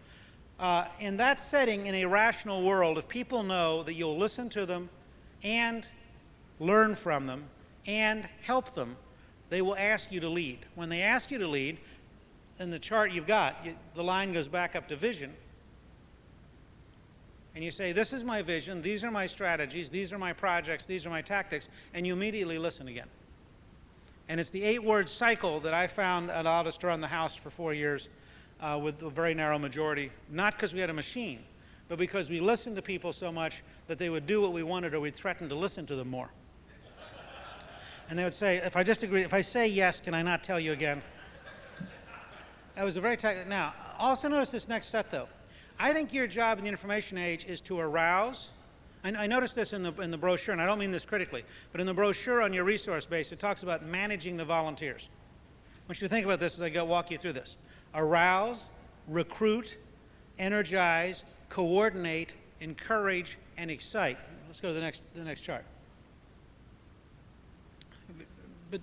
In that setting, in a rational world, if people know that you'll listen to them and learn from them and help them, they will ask you to lead. When they ask you to lead, in the chart you've got, the line goes back up to vision. And you say, this is my vision, these are my strategies, these are my projects, these are my tactics, and you immediately listen again. And it's the 8-word cycle that I found allowed us to run the House for 4 years with a very narrow majority, not because we had a machine, but because we listened to people so much that they would do what we wanted or we'd threaten to listen to them more. And they would say, if I disagree, if I say yes, can I not tell you again? That was a very tight. Now, also notice this next set, though. I think your job in the information age is to arouse. I noticed this in the brochure, and I don't mean this critically, but in the brochure on your resource base, it talks about managing the volunteers. I want you to think about this as I walk you through this. Arouse, recruit, energize, coordinate, encourage, and excite. Let's go to the next chart. But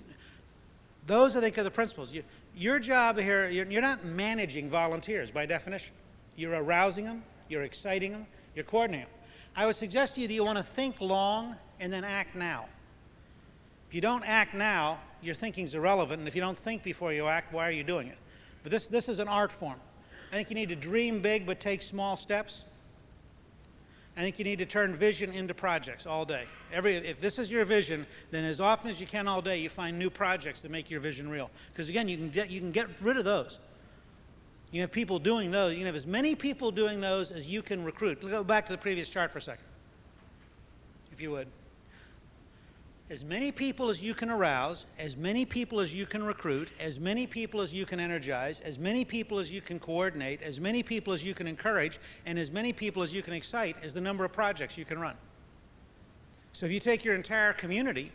those, I think, are the principles. Your job here, you're not managing volunteers by definition. You're arousing them, you're exciting them, you're coordinating them. I would suggest to you that you want to think long and then act now. If you don't act now, your thinking's irrelevant, and if you don't think before you act, why are you doing it? But this is an art form. I think you need to dream big but take small steps. I think you need to turn vision into projects all day. If this is your vision, then as often as you can all day, you find new projects that make your vision real. Because again, you can get rid of those. You have people doing those. You can have as many people doing those as you can recruit. Go back to the previous chart for a second, if you would. As many people as you can arouse, as many people as you can recruit, as many people as you can energize, as many people as you can coordinate, as many people as you can encourage, and as many people as you can excite is the number of projects you can run. So if you take your entire community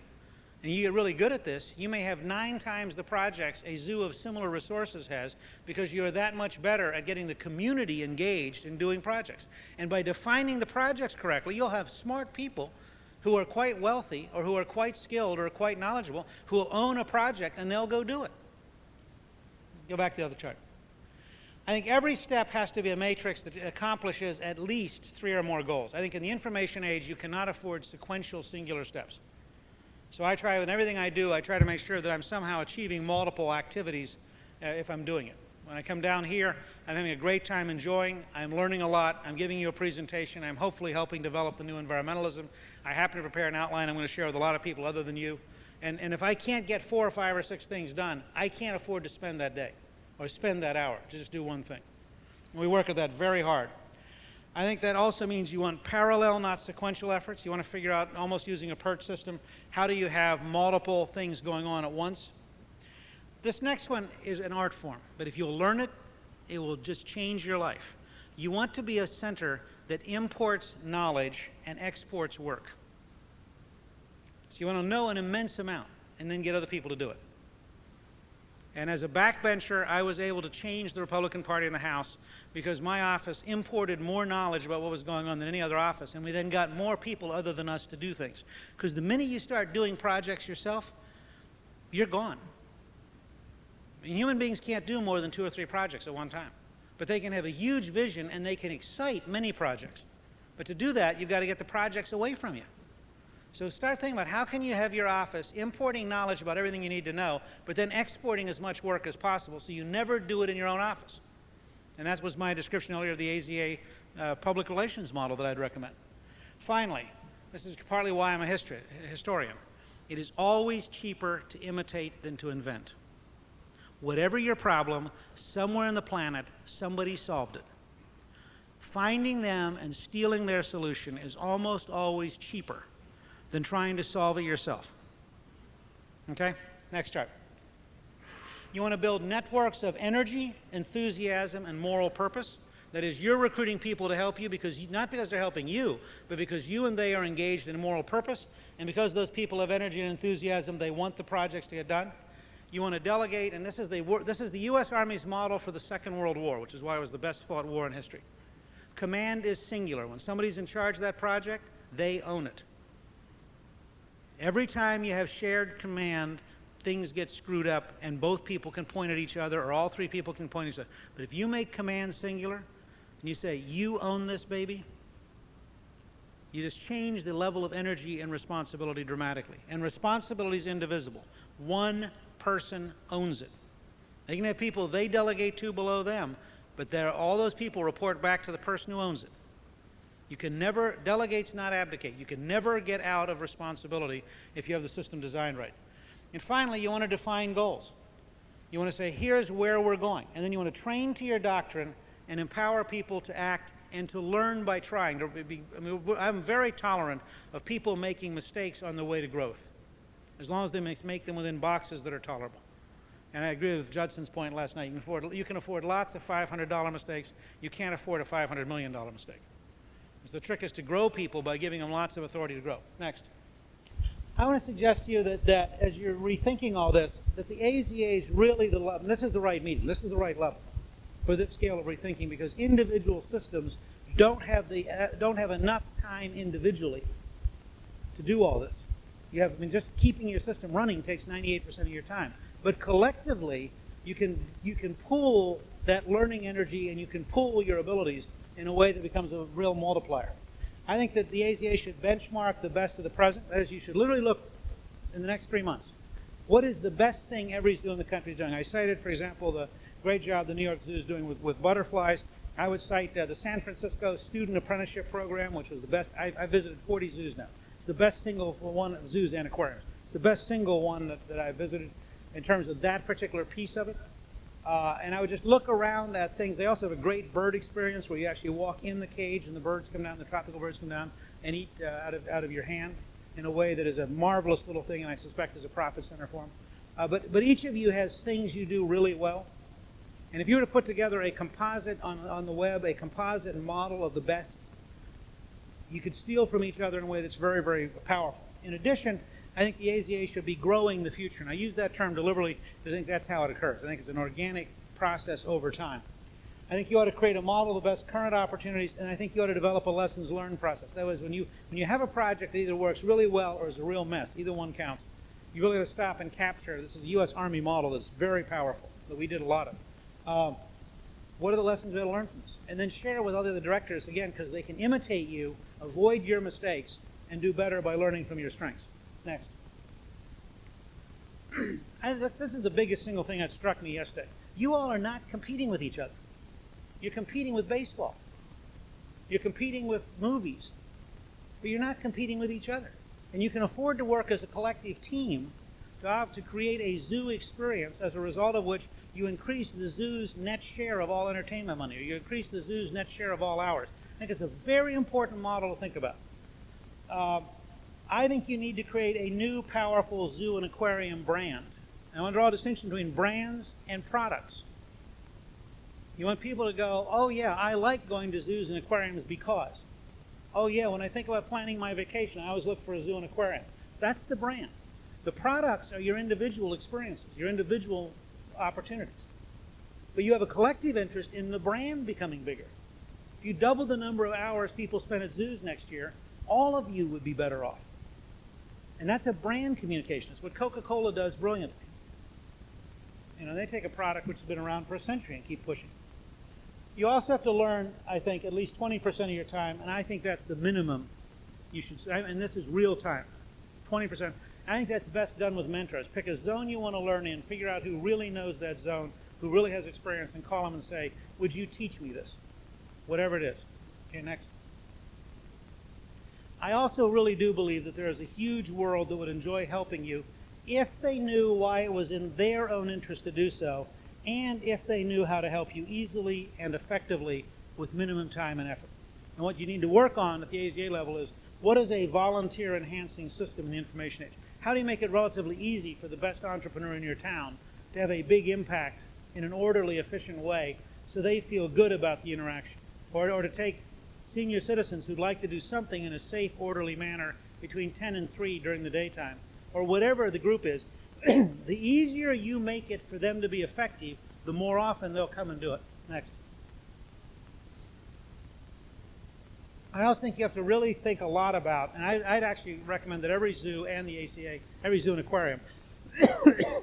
and you get really good at this, you may have 9 times the projects a zoo of similar resources has because you're that much better at getting the community engaged in doing projects. And by defining the projects correctly, you'll have smart people who are quite wealthy or who are quite skilled or quite knowledgeable who will own a project and they'll go do it. Go back to the other chart. I think every step has to be a matrix that accomplishes at least 3 or more goals. I think in the information age, you cannot afford sequential singular steps. So I try, with everything I do, I try to make sure that I'm somehow achieving multiple activities if I'm doing it. When I come down here, I'm having a great time enjoying, I'm learning a lot, I'm giving you a presentation, I'm hopefully helping develop the new environmentalism. I happen to prepare an outline I'm going to share with a lot of people other than you. And if I can't get 4 or 5 or 6 things done, I can't afford to spend that day or spend that hour to just do one thing. And we work at that very hard. I think that also means you want parallel, not sequential efforts. You want to figure out, almost using a PERT system, how do you have multiple things going on at once? This next one is an art form, but if you'll learn it, it will just change your life. You want to be a center that imports knowledge and exports work. So you want to know an immense amount and then get other people to do it. And as a backbencher, I was able to change the Republican Party in the House because my office imported more knowledge about what was going on than any other office, and we then got more people other than us to do things. Because the minute you start doing projects yourself, you're gone. And human beings can't do more than 2 or 3 projects at one time. But they can have a huge vision and they can excite many projects. But to do that, you've got to get the projects away from you. So start thinking about how can you have your office importing knowledge about everything you need to know, but then exporting as much work as possible so you never do it in your own office. And that was my description earlier of the AZA public relations model that I'd recommend. Finally, this is partly why I'm a historian. It is always cheaper to imitate than to invent. Whatever your problem, somewhere on the planet, somebody solved it. Finding them and stealing their solution is almost always cheaper than trying to solve it yourself. Okay? Next chart. You want to build networks of energy, enthusiasm, and moral purpose. That is, you're recruiting people to help you not because they're helping you, but because you and they are engaged in a moral purpose, and because those people have energy and enthusiasm, they want the projects to get done. You want to delegate, and this is the U.S. Army's model for the Second World War, which is why it was the best fought war in history. Command is singular. When somebody's in charge of that project, they own it. Every time you have shared command, things get screwed up and both people can point at each other or all 3 people can point at each other. But if you make command singular and you say, you own this baby, you just change the level of energy and responsibility dramatically. And responsibility is indivisible. One person owns it. They can have people they delegate to below them, but all those people report back to the person who owns it. You can never, delegates not abdicate. You can never get out of responsibility if you have the system designed right. And finally, you want to define goals. You want to say, here's where we're going. And then you want to train to your doctrine and empower people to act and to learn by trying. I'm very tolerant of people making mistakes on the way to growth, as long as they make them within boxes that are tolerable. And I agree with Judson's point last night. You can afford lots of $500 mistakes. You can't afford a $500 million mistake. So the trick is to grow people by giving them lots of authority to grow. Next. I want to suggest to you that as you're rethinking all this, that the AZA is really the level. This is the right meeting. This is the right level for this scale of rethinking, because individual systems don't have enough time individually to do all this. Just keeping your system running takes 98% of your time. But collectively, you can pool that learning energy and you can pool your abilities in a way that becomes a real multiplier. I think that the AZA should benchmark the best of the present. That is, you should literally look in the next 3 months. What is the best thing every zoo in the country is doing? I cited, for example, the great job the New York Zoo is doing with butterflies. I would cite the San Francisco Student Apprenticeship Program, which was the best. I visited 40 zoos now. It's the best single one, zoos and aquariums. It's the best single one that I visited in terms of that particular piece of it. And I would just look around at things. They also have a great bird experience where you actually walk in the cage and the birds come down, the tropical birds come down and eat out of your hand in a way that is a marvelous little thing, and I suspect is a profit center for them. But each of you has things you do really well. And if you were to put together a composite on the web, a composite model of the best, you could steal from each other in a way that's very, very powerful. In addition, I think the AZA should be growing the future. And I use that term deliberately because I think that's how it occurs. I think it's an organic process over time. I think you ought to create a model of the best current opportunities, and I think you ought to develop a lessons learned process. That is, when you have a project that either works really well or is a real mess, either one counts, you really got to stop and capture. This is a U.S. Army model that's very powerful, that we did a lot of. What are the lessons we ought to learn from this? And then share with other directors, again, because they can imitate you, avoid your mistakes, and do better by learning from your strengths. Next. This is the biggest single thing that struck me yesterday. You all are not competing with each other. You're competing with baseball. You're competing with movies. But you're not competing with each other. And you can afford to work as a collective team to create a zoo experience, as a result of which you increase the zoo's net share of all entertainment money, or you increase the zoo's net share of all hours. I think it's a very important model to think about. I think you need to create a new, powerful zoo and aquarium brand. And I want to draw a distinction between brands and products. You want people to go, oh yeah, I like going to zoos and aquariums because. Oh yeah, when I think about planning my vacation, I always look for a zoo and aquarium. That's the brand. The products are your individual experiences, your individual opportunities. But you have a collective interest in the brand becoming bigger. If you double the number of hours people spend at zoos next year, all of you would be better off. And that's a brand communication. It's what Coca-Cola does brilliantly. They take a product which has been around for a century and keep pushing. You also have to learn, I think, at least 20% of your time, and I think that's the minimum you should, and this is real time, 20%. I think that's best done with mentors. Pick a zone you want to learn in, figure out who really knows that zone, who really has experience, and call them and say, would you teach me this? Whatever it is. Okay, next. I also really do believe that there is a huge world that would enjoy helping you if they knew why it was in their own interest to do so, and if they knew how to help you easily and effectively with minimum time and effort. And what you need to work on at the AZA level is, what is a volunteer enhancing system in the information age? How do you make it relatively easy for the best entrepreneur in your town to have a big impact in an orderly, efficient way so they feel good about the interaction? Or to take senior citizens who'd like to do something in a safe, orderly manner between 10 and 3 during the daytime, or whatever the group is, the easier you make it for them to be effective, the more often they'll come and do it. Next. I also think you have to really think a lot about, and I'd actually recommend that every zoo and the ACA, every zoo and aquarium,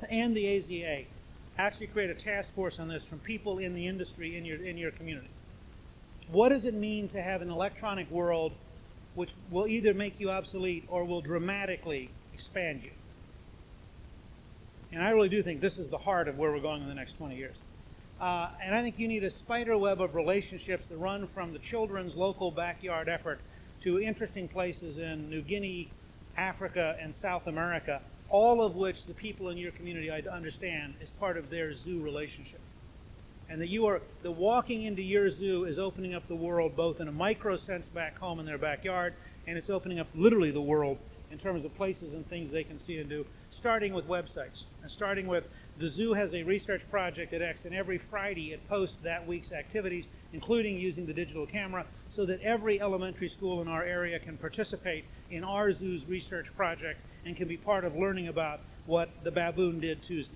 and the AZA actually create a task force on this from people in the industry in your community. What does it mean to have an electronic world which will either make you obsolete or will dramatically expand you? And I really do think this is the heart of where we're going in the next 20 years. And I think you need a spider web of relationships that run from the children's local backyard effort to interesting places in New Guinea, Africa, and South America, all of which the people in your community understand is part of their zoo relationship. and that walking into your zoo is opening up the world both in a micro sense back home in their backyard, and it's opening up literally the world in terms of places and things they can see and do, starting with websites. And starting with, the zoo has a research project at X, and every Friday it posts that week's activities, including using the digital camera, so that every elementary school in our area can participate in our zoo's research project and can be part of learning about what the baboon did Tuesday.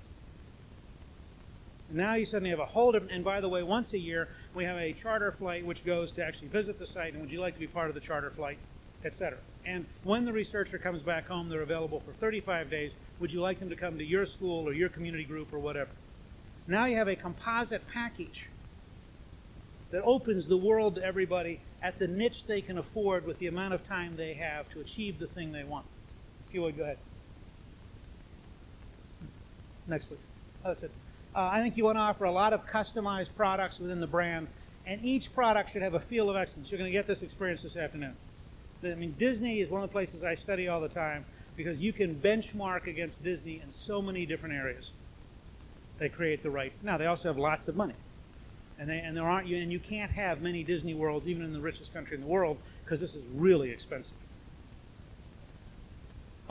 Now you suddenly have a whole different, and by the way, once a year we have a charter flight which goes to actually visit the site, and would you like to be part of the charter flight, etc. And when the researcher comes back home, they're available for 35 days. Would you like them to come to your school or your community group or whatever? Now you have a composite package that opens the world to everybody at the niche they can afford with the amount of time they have to achieve the thing they want. If you would, go ahead. Next, please. Oh, that's it. I think you want to offer a lot of customized products within the brand, and each product should have a feel of excellence. You're going to get this experience this afternoon. I mean, Disney is one of the places I study all the time because you can benchmark against Disney in so many different areas. They create the right. Now, they also have lots of money, and you can't have many Disney worlds even in the richest country in the world because this is really expensive.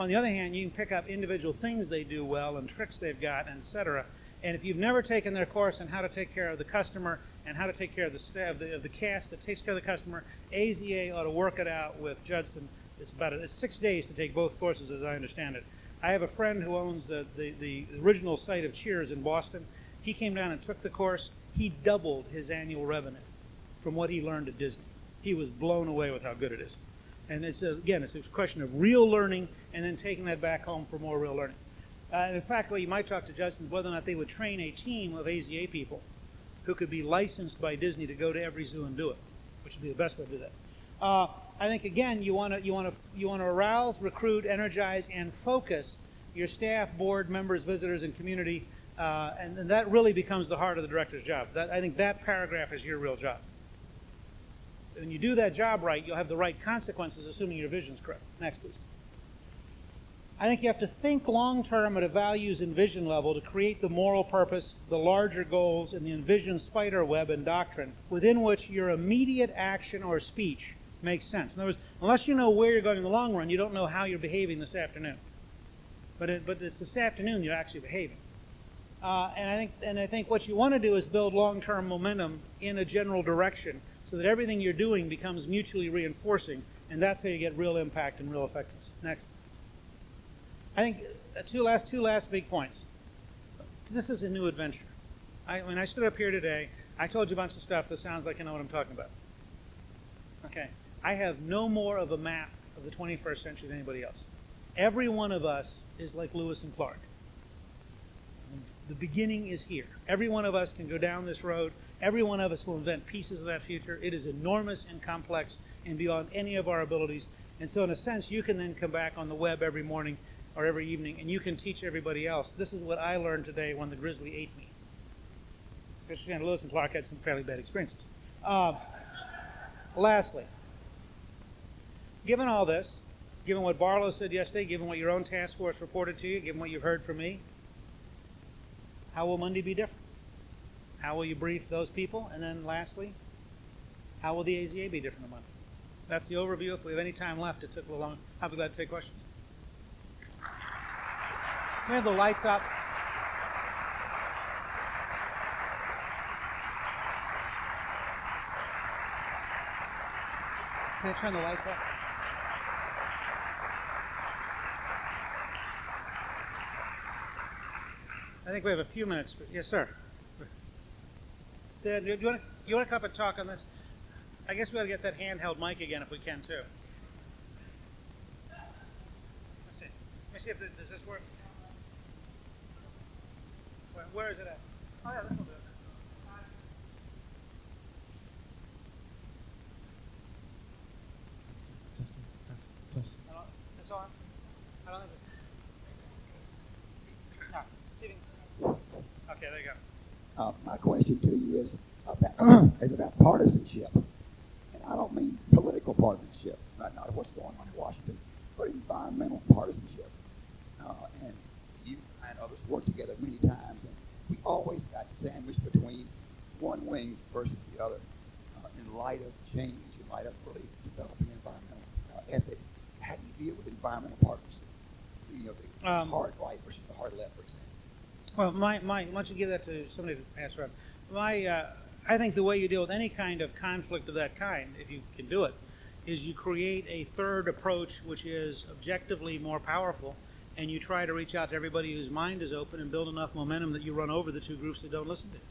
On the other hand, you can pick up individual things they do well and tricks they've got, and etc. And if you've never taken their course on how to take care of the customer and how to take care of the staff, of the cast that takes care of the customer, AZA ought to work it out with Judson. It's 6 days to take both courses, as I understand it. I have a friend who owns the original site of Cheers in Boston. He came down and took the course. He doubled his annual revenue from what he learned at Disney. He was blown away with how good it is. And it's a question of real learning and then taking that back home for more real learning. And in fact, what you might talk to Justin is whether or not they would train a team of AZA people who could be licensed by Disney to go to every zoo and do it, which would be the best way to do that. I think again, you want to arouse, recruit, energize, and focus your staff, board members, visitors, and community, and that really becomes the heart of the director's job. I think that paragraph is your real job. When you do that job right, you'll have the right consequences, assuming your vision's correct. Next, please. I think you have to think long-term at a values and vision level to create the moral purpose, the larger goals, and the envisioned spider web and doctrine within which your immediate action or speech makes sense. In other words, unless you know where you're going in the long run, you don't know how you're behaving this afternoon. But it's this afternoon you're actually behaving. And I think what you want to do is build long-term momentum in a general direction so that everything you're doing becomes mutually reinforcing, and that's how you get real impact and real effectiveness. Next. I think two last big points. This is a new adventure. When I stood up here today, I told you a bunch of stuff that sounds like I know what I'm talking about. Okay. I have no more of a map of the 21st century than anybody else. Every one of us is like Lewis and Clark. The beginning is here. Every one of us can go down this road. Every one of us will invent pieces of that future. It is enormous and complex and beyond any of our abilities. And so in a sense, you can then come back on the web every morning or every evening, and you can teach everybody else. This is what I learned today when the grizzly ate me. Because Lewis and Clark had some fairly bad experiences. Lastly, given all this, given what Barlow said yesterday, given what your own task force reported to you, given what you've heard from me, how will Monday be different? How will you brief those people? And then lastly, how will the AZA be different on Monday? That's the overview. If we have any time left, it took a little long. I'll be glad to take questions. We have the lights up. Can I turn the lights up? I think we have a few minutes. Yes, sir. Sid, do you want to come up and talk on this? I guess we ought to get that handheld mic again if we can, too. Let's see. Let me see if does this work. Where is it at? Oh, yeah, this will do it. It's on? I don't think it's... No. Okay, there you go. My question to you is about partisanship. And I don't mean political partisanship, not what's going on in Washington, but environmental partisanship. And you and others work together many times, and we always got sandwiched between wing versus the other, in light of change, in light of really developing environmental ethic, how do you deal with environmental partnership? You know, the hard right versus the hard left, for example. Well, why don't you give that to somebody to pass around? I think the way you deal with any kind of conflict of that kind, if you can do it, is you create a third approach which is objectively more powerful, and you try to reach out to everybody whose mind is open and build enough momentum that you run over the two groups that don't listen to you.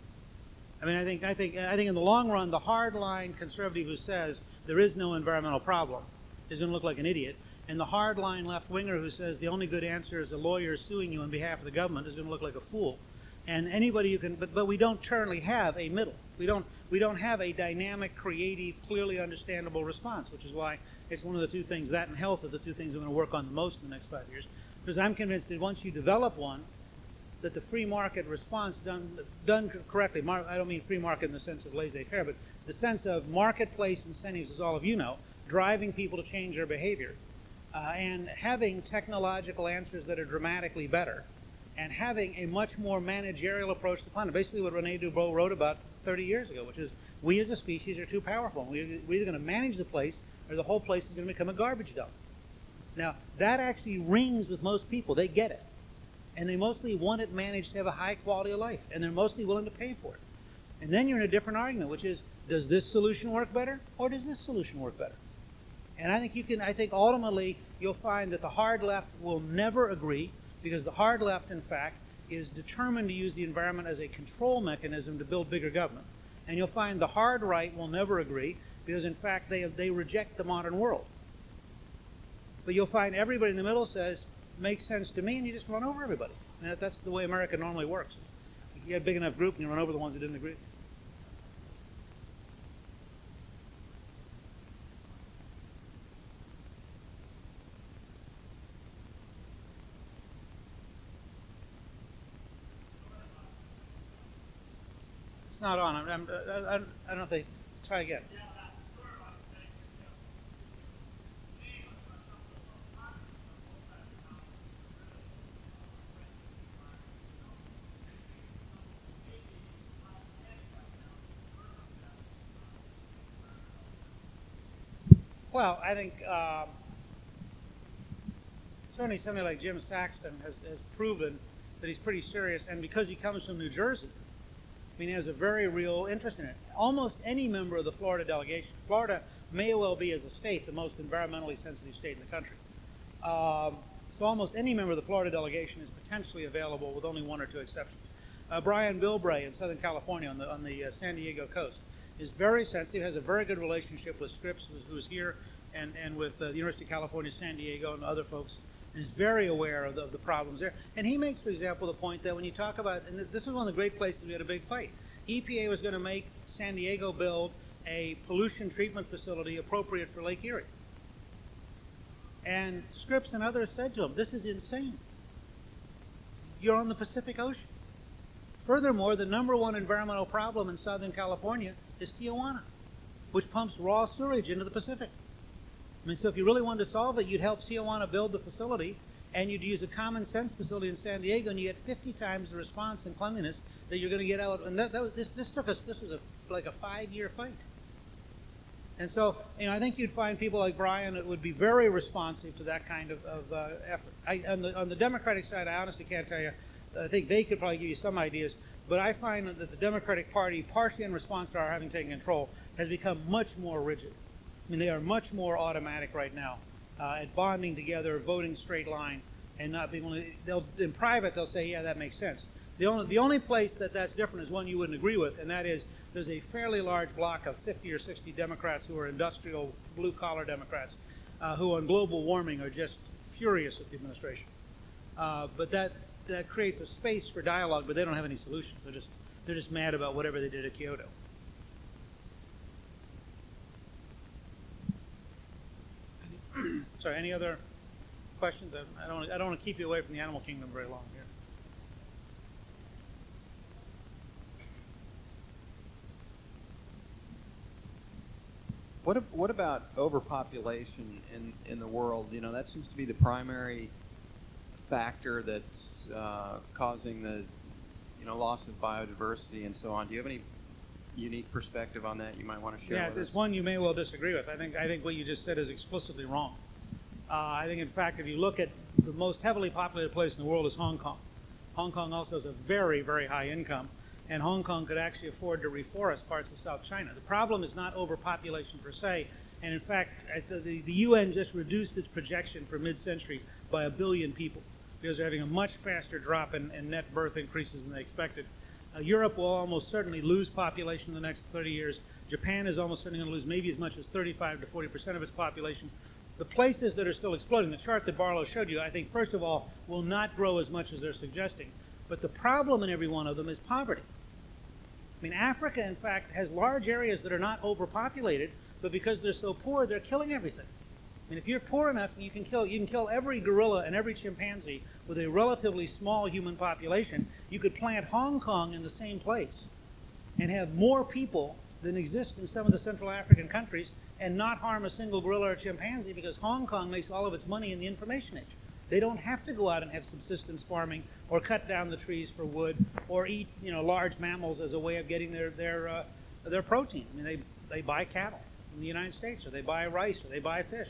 I mean, I think in the long run, the hardline conservative who says there is no environmental problem is going to look like an idiot, and the hardline left-winger who says the only good answer is a lawyer suing you on behalf of the government is going to look like a fool. And anybody who can, but we don't currently have a middle. We don't have a dynamic, creative, clearly understandable response, which is why it's one of the two things, that and health are the two things we're going to work on the most in the next 5 years. Because I'm convinced that once you develop one, that the free market response done correctly, I don't mean free market in the sense of laissez-faire, but the sense of marketplace incentives, as all of you know, driving people to change their behavior, and having technological answers that are dramatically better, and having a much more managerial approach to planet. Basically what Rene Dubos wrote about 30 years ago, which is we as a species are too powerful. We're either going to manage the place or the whole place is going to become a garbage dump. Now, that actually rings with most people. They get it. And they mostly want it managed to have a high quality of life, and they're mostly willing to pay for it. And then you're in a different argument, which is, does this solution work better, or does this solution work better? And I think ultimately you'll find that the hard left will never agree, because the hard left, in fact, is determined to use the environment as a control mechanism to build bigger government. And you'll find the hard right will never agree, because in fact they reject the modern world. But you'll find everybody in the middle says, makes sense to me, and you just run over everybody. And that's the way America normally works. You get a big enough group and you run over the ones that didn't agree. It's not on. I don't know if they try again. Well, I think certainly somebody like Jim Saxton has proven that he's pretty serious, and because he comes from New Jersey, I mean, he has a very real interest in it. Almost any member of the Florida delegation, Florida may well be, as a state, the most environmentally sensitive state in the country. So almost any member of the Florida delegation is potentially available, with only one or two exceptions. Brian Bilbray in Southern California on the San Diego coast is very sensitive, has a very good relationship with Scripps, who's here, and with the University of California, San Diego, and other folks, and is very aware of the problems there. And he makes, for example, the point that when you talk about, and this is one of the great places we had a big fight, EPA was going to make San Diego build a pollution treatment facility appropriate for Lake Erie. And Scripps and others said to him, this is insane. You're on the Pacific Ocean. Furthermore, the #1 environmental problem in Southern California is Tijuana, which pumps raw sewage into the Pacific. I mean, so if you really wanted to solve it, you'd help Tijuana build the facility, and you'd use a common sense facility in San Diego, and you get 50 times the response in cleanliness that you're going to get out. And this was like a 5-year fight. And so, I think you'd find people like Brian that would be very responsive to that kind of effort. On the Democratic side, I honestly can't tell you. I think they could probably give you some ideas, but I find that the Democratic Party, partially in response to our having taken control, has become much more rigid. I mean, they are much more automatic right now at bonding together, voting straight line, and not being able to, in private, they'll say, yeah, that makes sense. The only place that's different is one you wouldn't agree with, and that is there's a fairly large block of 50 or 60 Democrats who are industrial, blue-collar Democrats, who on global warming are just furious at the administration. But that creates a space for dialogue, but they don't have any solutions. They're just mad about whatever they did at Kyoto. Sorry, any other questions? I don't want to keep you away from the animal kingdom very long here. What about overpopulation in the world? That seems to be the primary factor that's causing the loss of biodiversity and so on. Do you have any unique perspective on that you might want to share Yeah, with there's us? one you may well disagree with. I think what you just said is explicitly wrong. I think, in fact, if you look at the most heavily populated place in the world is Hong Kong. Hong Kong also has a very, very high income, and Hong Kong could actually afford to reforest parts of South China. The problem is not overpopulation per se, and in fact, the UN just reduced its projection for mid-century by 1 billion people because they're having a much faster drop in net birth increases than they expected. Europe will almost certainly lose population in the next 30 years. Japan is almost certainly going to lose maybe as much as 35 to 40% of its population. The places that are still exploding, the chart that Barlow showed you, I think, first of all, will not grow as much as they're suggesting. But the problem in every one of them is poverty. I mean, Africa, in fact, has large areas that are not overpopulated, but because they're so poor, they're killing everything. I mean, if you're poor enough, you can kill every gorilla and every chimpanzee with a relatively small human population. You could plant Hong Kong in the same place and have more people than exist in some of the Central African countries and not harm a single gorilla or chimpanzee because Hong Kong makes all of its money in the information age. They don't have to go out and have subsistence farming or cut down the trees for wood or eat, large mammals as a way of getting their protein. I mean, they buy cattle in the United States, or they buy rice, or they buy fish.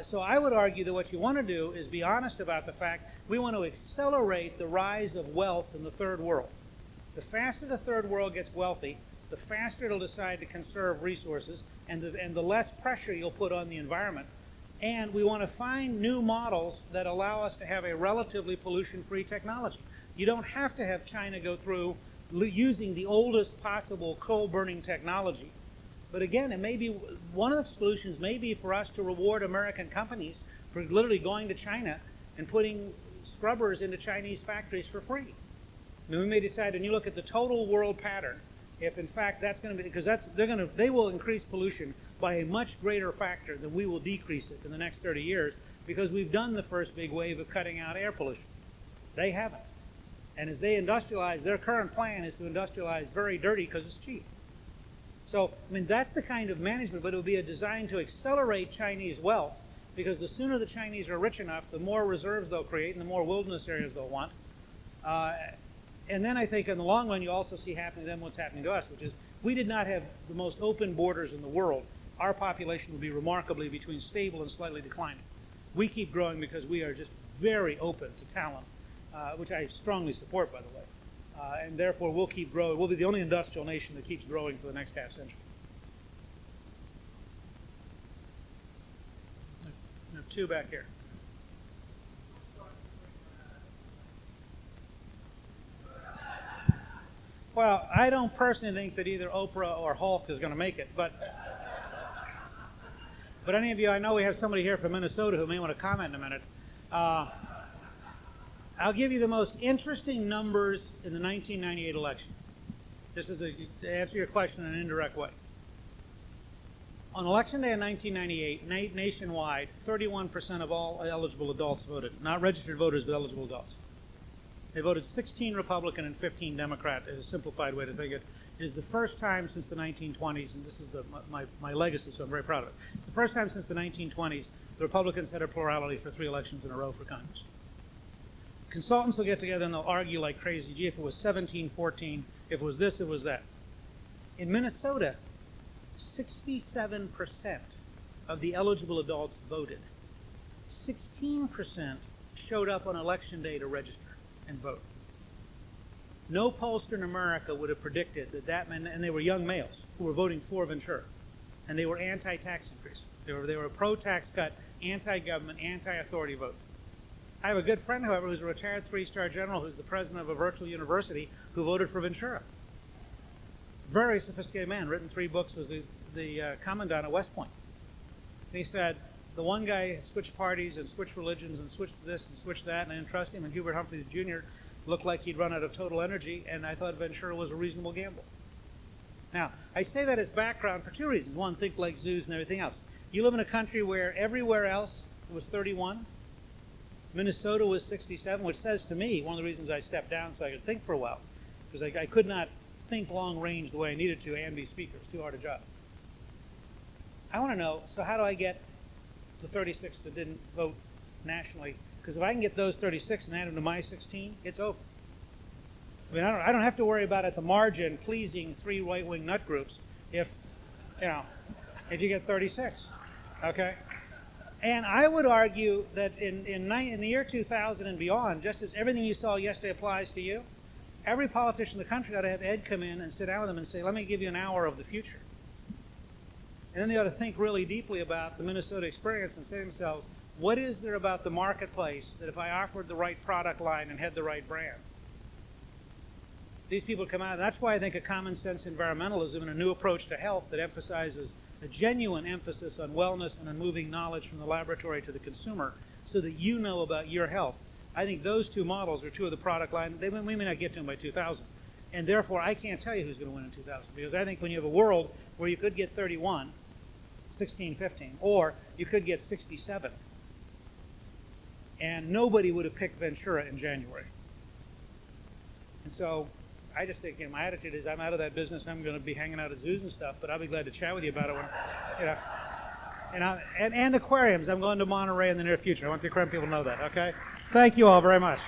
So I would argue that what you want to do is be honest about the fact we want to accelerate the rise of wealth in the third world. The faster the third world gets wealthy, the faster it'll decide to conserve resources and the less pressure you'll put on the environment. And we want to find new models that allow us to have a relatively pollution-free technology. You don't have to have China go through using the oldest possible coal-burning technology. But again, it may be one of the solutions may be for us to reward American companies for literally going to China and putting scrubbers into Chinese factories for free. I mean, we may decide, and you look at the total world pattern, if in fact that's going to be, because they will increase pollution by a much greater factor than we will decrease it in the next 30 years because we've done the first big wave of cutting out air pollution. They haven't. And as they industrialize, their current plan is to industrialize very dirty because it's cheap. So, I mean, that's the kind of management, but it would be a design to accelerate Chinese wealth because the sooner the Chinese are rich enough, the more reserves they'll create and the more wilderness areas they'll want. And then I think in the long run, you also see happening to them what's happening to us, which is we did not have the most open borders in the world. Our population would be remarkably between stable and slightly declining. We keep growing because we are just very open to talent, which I strongly support, by the way. And therefore, we'll keep growing. We'll be the only industrial nation that keeps growing for the next half century. I have two back here. Well, I don't personally think that either Oprah or Hulk is going to make it, but any of you, I know we have somebody here from Minnesota who may want to comment in a minute. I'll give you the most interesting numbers in the 1998 election. This is to answer your question in an indirect way. On Election Day in 1998, nationwide, 31% of all eligible adults voted. Not registered voters, but eligible adults. They voted 16 Republican and 15 Democrat, as a simplified way to think it. It is the first time since the 1920s, and this is my legacy, so I'm very proud of it. It's the first time since the 1920s the Republicans had a plurality for 3 elections in a row for Congress. Consultants will get together and they'll argue like crazy. Gee, if it was 17-14, if it was this, it was that. In Minnesota, 67% of the eligible adults voted. 16% showed up on Election Day to register and vote. No pollster in America would have predicted that meant, and they were young males who were voting for Ventura, and they were anti-tax increase. They were a pro-tax cut, anti-government, anti-authority vote. I have a good friend, however, who's a retired 3-star general who's the president of a virtual university who voted for Ventura. Very sophisticated man, written 3 books, was the commandant at West Point. And he said, the one guy switched parties and switched religions and switched this and switched that, and I didn't trust him, and Hubert Humphrey Jr. looked like he'd run out of total energy, and I thought Ventura was a reasonable gamble. Now, I say that as background for 2 reasons. One, think like zoos and everything else. You live in a country where everywhere else it was 31. Minnesota was 67, which says to me, one of the reasons I stepped down so I could think for a while, because I could not think long range the way I needed to and be speaker. It's too hard a job. I want to know, so how do I get the 36 that didn't vote nationally? Because if I can get those 36 and add them to my 16, it's over. I mean, I don't have to worry about at the margin pleasing 3 right-wing nut groups if, you know, if you get 36, okay? And I would argue that in the year 2000 and beyond, just as everything you saw yesterday applies to you, every politician in the country ought to have Ed come in and sit down with them and say, let me give you an hour of the future. And then they ought to think really deeply about the Minnesota experience and say to themselves, what is there about the marketplace that if I offered the right product line and had the right brand, these people come out. And that's why I think a common sense environmentalism and a new approach to health that emphasizes a genuine emphasis on wellness and on moving knowledge from the laboratory to the consumer so that you know about your health. I think those two models are two of the product line. We may not get to them by 2000. And therefore, I can't tell you who's going to win in 2000 because I think when you have a world where you could get 31, 16, 15, or you could get 67, and nobody would have picked Ventura in January. And so I just think, you know, my attitude is I'm out of that business. I'm going to be hanging out at zoos and stuff, but I'll be glad to chat with you about it when, you know. And aquariums. I'm going to Monterey in the near future. I want the aquarium people to know that, okay? Thank you all very much.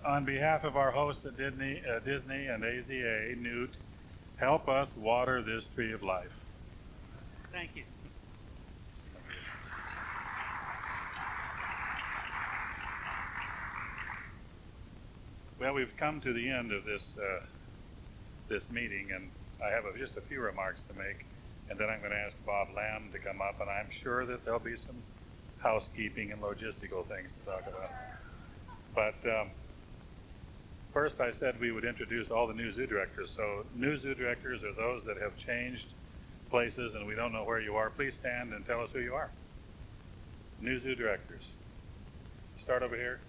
On behalf of our hosts at Disney and AZA, Newt, help us water this tree of life. Thank you. Well, we've come to the end of this meeting, and I have just a few remarks to make, and then I'm going to ask Bob Lamb to come up, and I'm sure that there'll be some housekeeping and logistical things to talk about. But first, I said we would introduce all the new zoo directors. So new zoo directors are those that have changed places and we don't know where you are. Please stand and tell us who you are. New zoo directors. Start over here.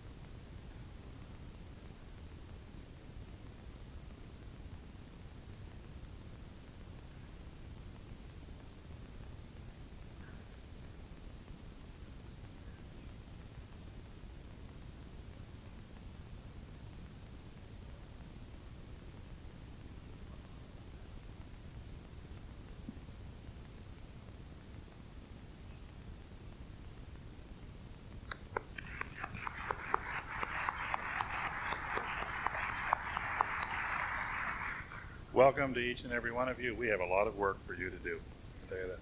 Welcome to each and every one of you. We have a lot of work for you to do, I'll tell you that.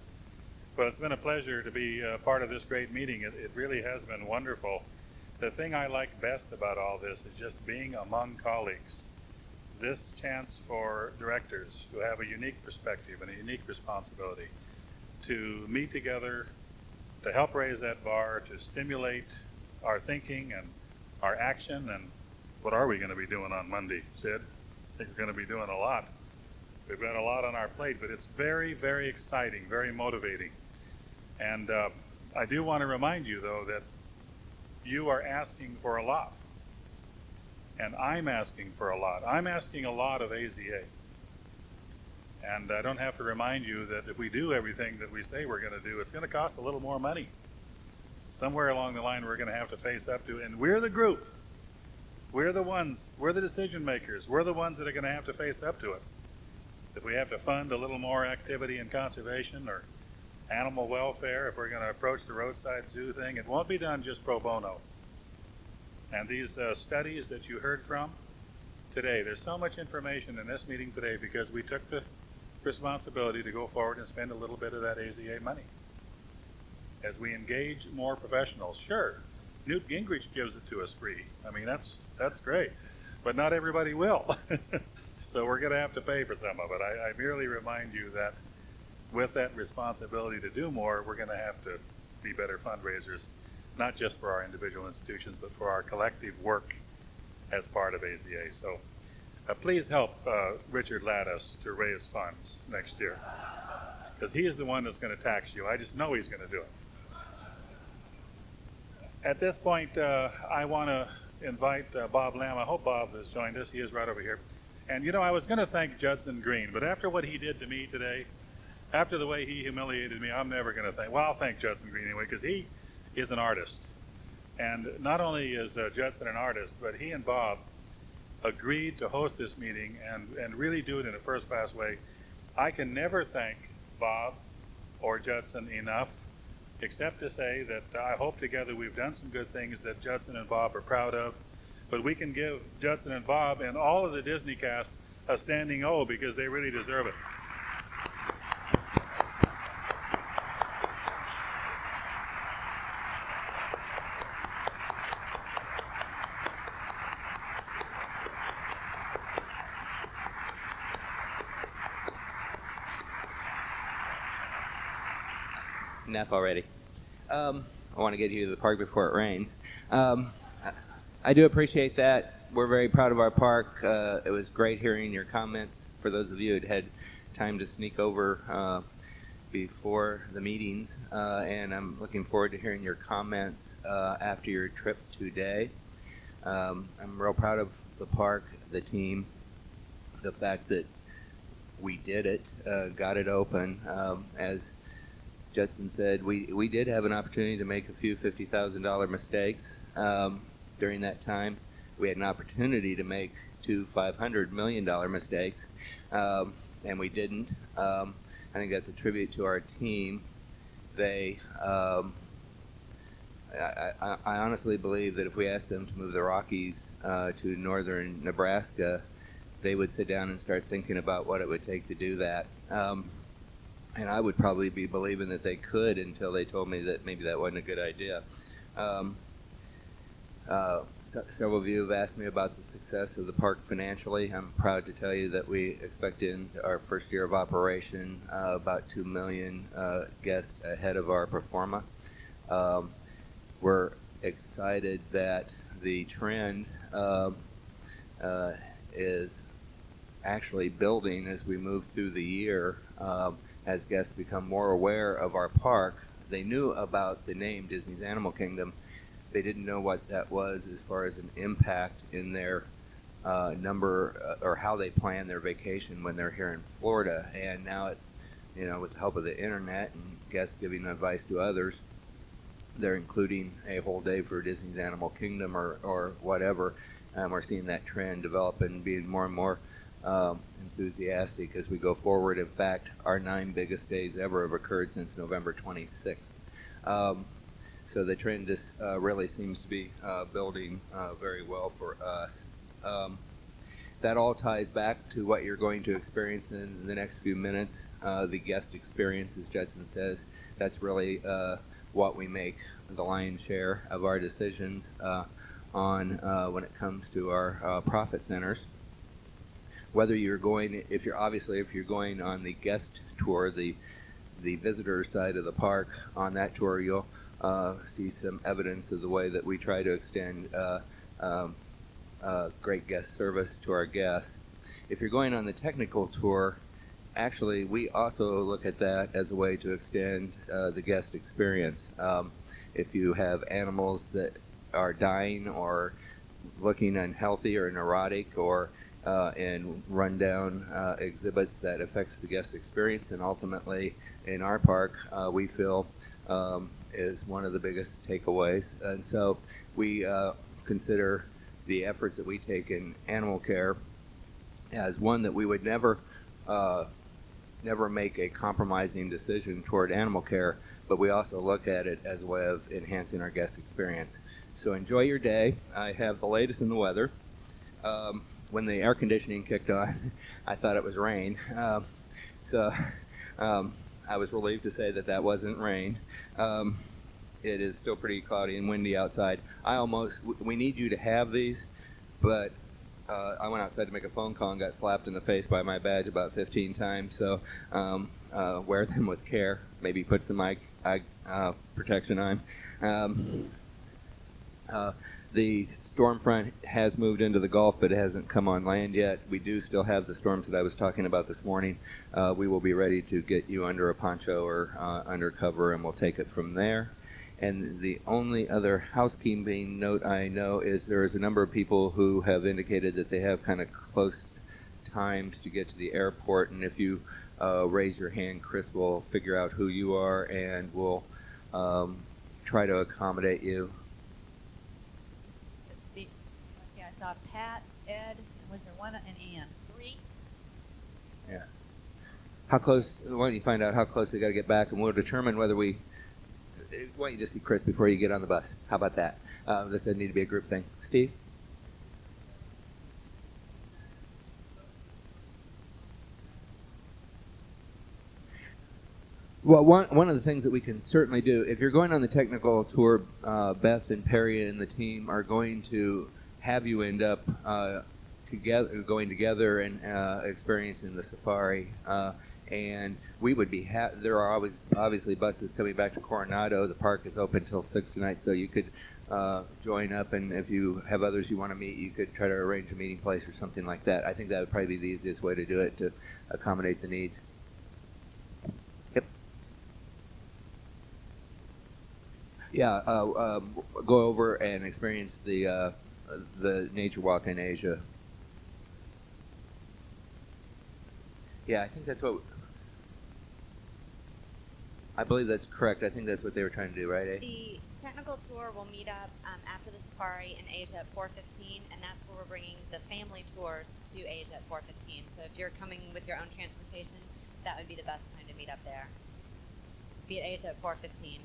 But it's been a pleasure to be part of this great meeting. It really has been wonderful. The thing I like best about all this is just being among colleagues. This chance for directors who have a unique perspective and a unique responsibility to meet together, to help raise that bar, to stimulate our thinking and our action. And what are we going to be doing on Monday, Sid? I think we're going to be doing a lot. We've got a lot on our plate, but it's very, very exciting, very motivating. And I do want to remind you, though, that you are asking for a lot. And I'm asking for a lot. I'm asking a lot of AZA. And I don't have to remind you that if we do everything that we say we're going to do, it's going to cost a little more money. Somewhere along the line we're going to have to face up to, and we're the group. We're the ones, we're the decision makers. We're the ones that are going to have to face up to it. If we have to fund a little more activity in conservation or animal welfare, if we're going to approach the roadside zoo thing, it won't be done just pro bono. And these studies that you heard from today, there's so much information in this meeting today because we took the responsibility to go forward and spend a little bit of that AZA money. As we engage more professionals, sure, Newt Gingrich gives it to us free. I mean, that's great, but not everybody will. So we're going to have to pay for some of it. I merely remind you that with that responsibility to do more, we're going to have to be better fundraisers, not just for our individual institutions, but for our collective work as part of AZA. So please help Richard Lattis to raise funds next year, because he is the one that's going to tax you. I just know he's going to do it. At this point, I want to invite Bob Lamb. I hope Bob has joined us. He is right over here. And I was going to thank Judson Green, but after what he did to me today, after the way he humiliated me, I'm never going to thank. Well, I'll thank Judson Green anyway, because he is an artist. And not only is Judson an artist, but he and Bob agreed to host this meeting and really do it in a first-class way. I can never thank Bob or Judson enough, except to say that I hope together we've done some good things that Judson and Bob are proud of. But we can give Judson and Bob and all of the Disney cast a standing O because they really deserve it. Enough already. I want to get you to the park before it rains. I do appreciate that. We're very proud of our park. It was great hearing your comments. For those of you who had time to sneak over before the meetings, and I'm looking forward to hearing your comments after your trip today. I'm real proud of the park, the team, the fact that we did it, got it open. As Judson said, we did have an opportunity to make a few $50,000 mistakes during that time. We had an opportunity to make two $500 million mistakes, and we didn't. I think that's a tribute to our team. They, I honestly believe that if we asked them to move the Rockies to northern Nebraska, they would sit down and start thinking about what it would take to do that. And I would probably be believing that they could until they told me that maybe that wasn't a good idea. Several of you have asked me about the success of the park financially. I'm proud to tell you that we expect in our first year of operation about 2 million guests ahead of our pro forma. We're excited that the trend is actually building as we move through the year. As guests become more aware of our park, they knew about the name Disney's Animal Kingdom. They didn't know what that was as far as an impact in their number or how they plan their vacation when they're here in Florida. And now, with the help of the internet and guests giving advice to others, they're including a whole day for Disney's Animal Kingdom or whatever. We're seeing that trend develop and being more and more enthusiastic as we go forward. In fact, our 9 biggest days ever have occurred since November 26th. So the trend just really seems to be building very well for us. That all ties back to what you're going to experience in the next few minutes. The guest experience, as Judson says, that's really what we make the lion's share of our decisions on when it comes to our profit centers. Whether you're going, if you're going on the guest tour, the visitor side of the park, on that tour you'll see some evidence of the way that we try to extend great guest service to our guests. If you're going on the technical tour, actually we also look at that as a way to extend the guest experience. If you have animals that are dying or looking unhealthy or neurotic or and rundown exhibits, that affects the guest experience, and ultimately in our park we feel is one of the biggest takeaways. And so we consider the efforts that we take in animal care as one that we would never make a compromising decision toward animal care, but we also look at it as a way of enhancing our guest experience. So enjoy your day. I have the latest in the weather. When the air conditioning kicked on, I thought it was rain. So I was relieved to say that wasn't rain. It is still pretty cloudy and windy outside. We need you to have these, but I went outside to make a phone call and got slapped in the face by my badge about 15 times, so wear them with care. Maybe put some eye protection on. The storm front has moved into the Gulf, but it hasn't come on land yet. We do still have the storms that I was talking about this morning. We will be ready to get you under a poncho or under cover, and we'll take it from there. And the only other housekeeping note I know is there is a number of people who have indicated that they have kind of close times to get to the airport, and if you raise your hand, Chris will figure out who you are and will try to accommodate you. Let's see, I saw Pat, Ed, was there one, and Ann? 3? Yeah. How close? Why don't you find out how close they got to get back, and we'll determine whether we. Why don't you just see Chris before you get on the bus? How about that? This doesn't need to be a group thing. Steve? Well, one of the things that we can certainly do, if you're going on the technical tour, Beth and Perry and the team are going to have you end up going together and experiencing the safari. And we would be there are always obviously buses coming back to Coronado. The park is open till 6 tonight, so you could join up, and if you have others you want to meet, you could try to arrange a meeting place or something like that. I think that would probably be the easiest way to do it, to accommodate the needs. Yep. Yeah, go over and experience the nature walk in Asia. Yeah, I think that's what. I believe that's correct. I think that's what they were trying to do, right, eh? The technical tour will meet up after the safari in Asia at 4:15, and that's where we're bringing the family tours to Asia at 4:15. So if you're coming with your own transportation, that would be the best time to meet up there. Be at Asia at 4:15.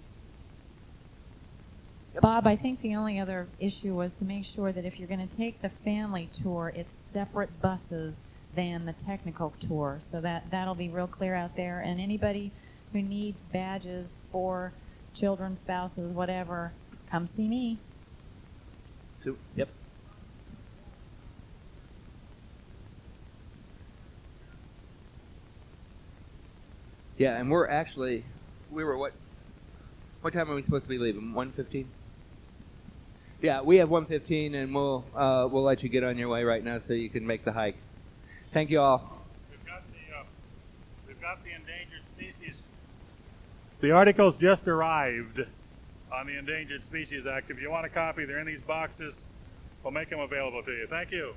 Yep. Bob, I think the only other issue was to make sure that if you're going to take the family tour, it's separate buses than the technical tour. So that'll be real clear out there. And anybody who needs badges for children, spouses, whatever, come see me. Sue? Yep. Yeah, and we were what time are we supposed to be leaving? 1:15? Yeah, we have 1:15, and we'll let you get on your way right now so you can make the hike. Thank you all. We've got the endangered species. The articles just arrived on the Endangered Species Act. If you want a copy, they're in these boxes. We'll make them available to you. Thank you.